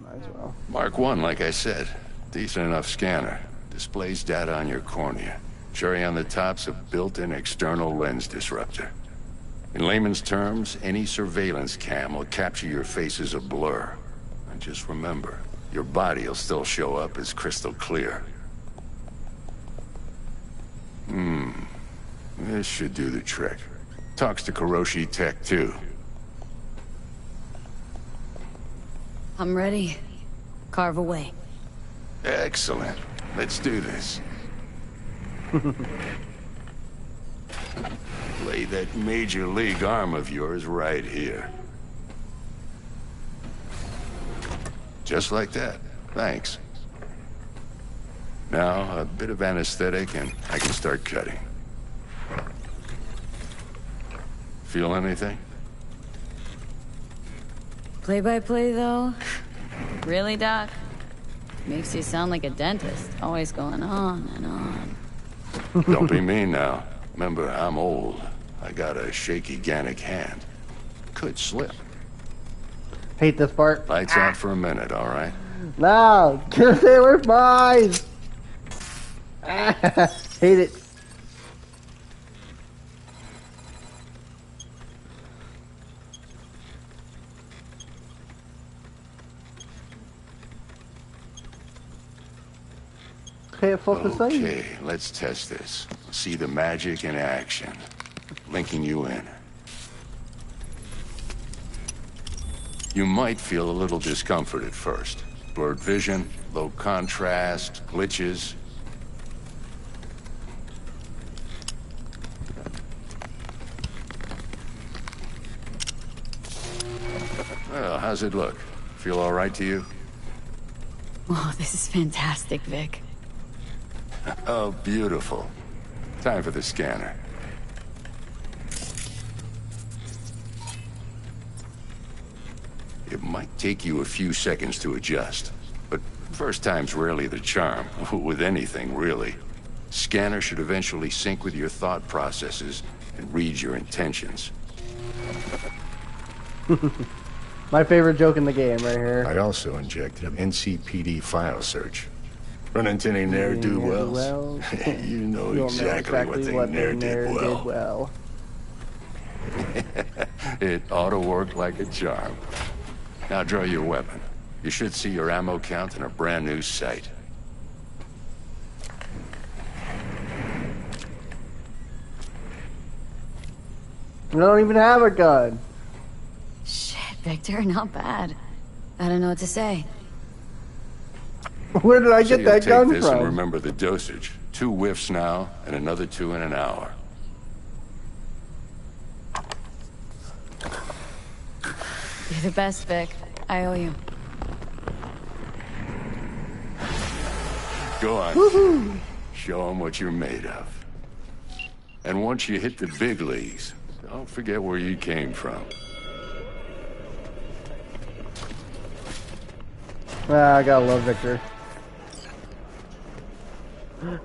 Might as well. Mark 1, like I said. Decent enough scanner. Displays data on your cornea. Cherry on the top's a built-in external lens disruptor. In layman's terms, any surveillance cam will capture your face as a blur. And just remember, your body will still show up as crystal clear. This should do the trick. Talks to Kuroshi Tech, too. I'm ready. Carve away. Excellent. Let's do this. Lay that major league arm of yours right here. Just like that. Thanks. Now, a bit of anesthetic and I can start cutting. Feel anything? Play-by-play, though? Really, Doc? Makes you sound like a dentist. Always going on and on. Don't be mean now. Remember, I'm old. I got a shaky Gannic hand. Could slip. Hate this part. Lights out for a minute, all right? No! Can't stay away from my eyes! Hate it. Okay, let's test this. See the magic in action. Linking you in. You might feel a little discomfort at first. Blurred vision, low contrast, glitches. Well, how's it look? Feel all right to you? Oh, this is fantastic, Vic. Oh, beautiful. Time for the scanner. It might take you a few seconds to adjust, but first time's rarely the charm, with anything, really. Scanner should eventually sync with your thought processes and read your intentions. My favorite joke in the game right here. I also injected an NCPD file search. Run into any ne'er-do-wells? You know exactly what they ne'er did well. It ought to work like a charm. Now draw your weapon. You should see your ammo count in a brand new sight. I don't even have a gun. Shit, Victor, not bad. I don't know what to say. Where did I get that gun Take this from? and remember the dosage. 2 whiffs now, and another 2 in an hour. You're the best, Vic. I owe you. Go on. Show them what you're made of. And once you hit the big leagues, don't forget where you came from. Ah, I gotta love Victor.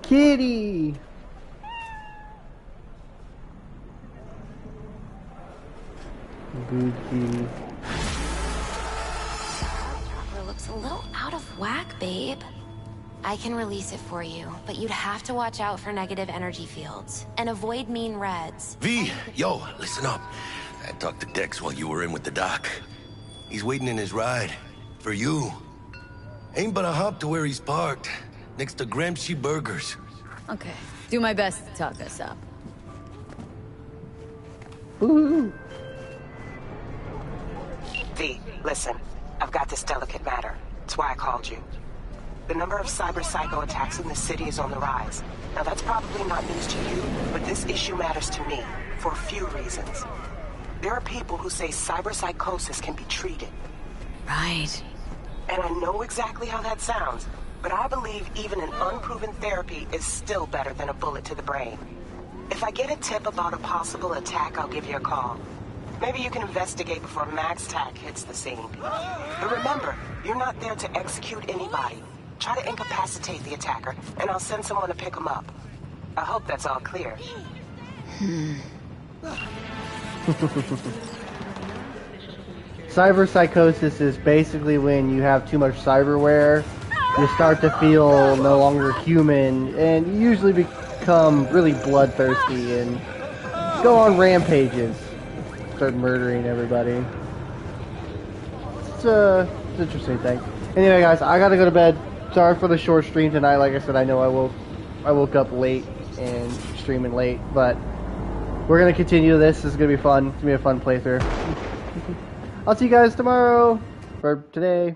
Kitty! Good kitty. It looks a little out of whack, babe. I can release it for you, but you'd have to watch out for negative energy fields and avoid mean reds. V, yo, listen up. I talked to Dex while you were in with the doc. He's waiting in his ride. For you. Ain't but a hop to where he's parked. Next to Gramsci Burgers. Okay. Do my best to talk us up. Woohoo! V, listen. I've got this delicate matter. That's why I called you. The number of cyber psycho attacks in the city is on the rise. Now that's probably not news to you, but this issue matters to me for a few reasons. There are people who say cyber psychosis can be treated. Right. And I know exactly how that sounds, but I believe even an unproven therapy is still better than a bullet to the brain. If I get a tip about a possible attack, I'll give you a call. Maybe you can investigate before Max Tack hits the scene. But remember, you're not there to execute anybody. Try to incapacitate the attacker, and I'll send someone to pick him up. I hope that's all clear. Cyber psychosis is basically when you have too much cyberware, you start to feel no longer human, and you usually become really bloodthirsty and go on rampages. Start murdering everybody. It's an interesting thing. Anyway, guys, I gotta go to bed. Sorry for the short stream tonight. Like I said, I know I woke up late and streaming late, but we're gonna continue this. This is gonna be fun. It's gonna be a fun playthrough. I'll see you guys tomorrow, or today.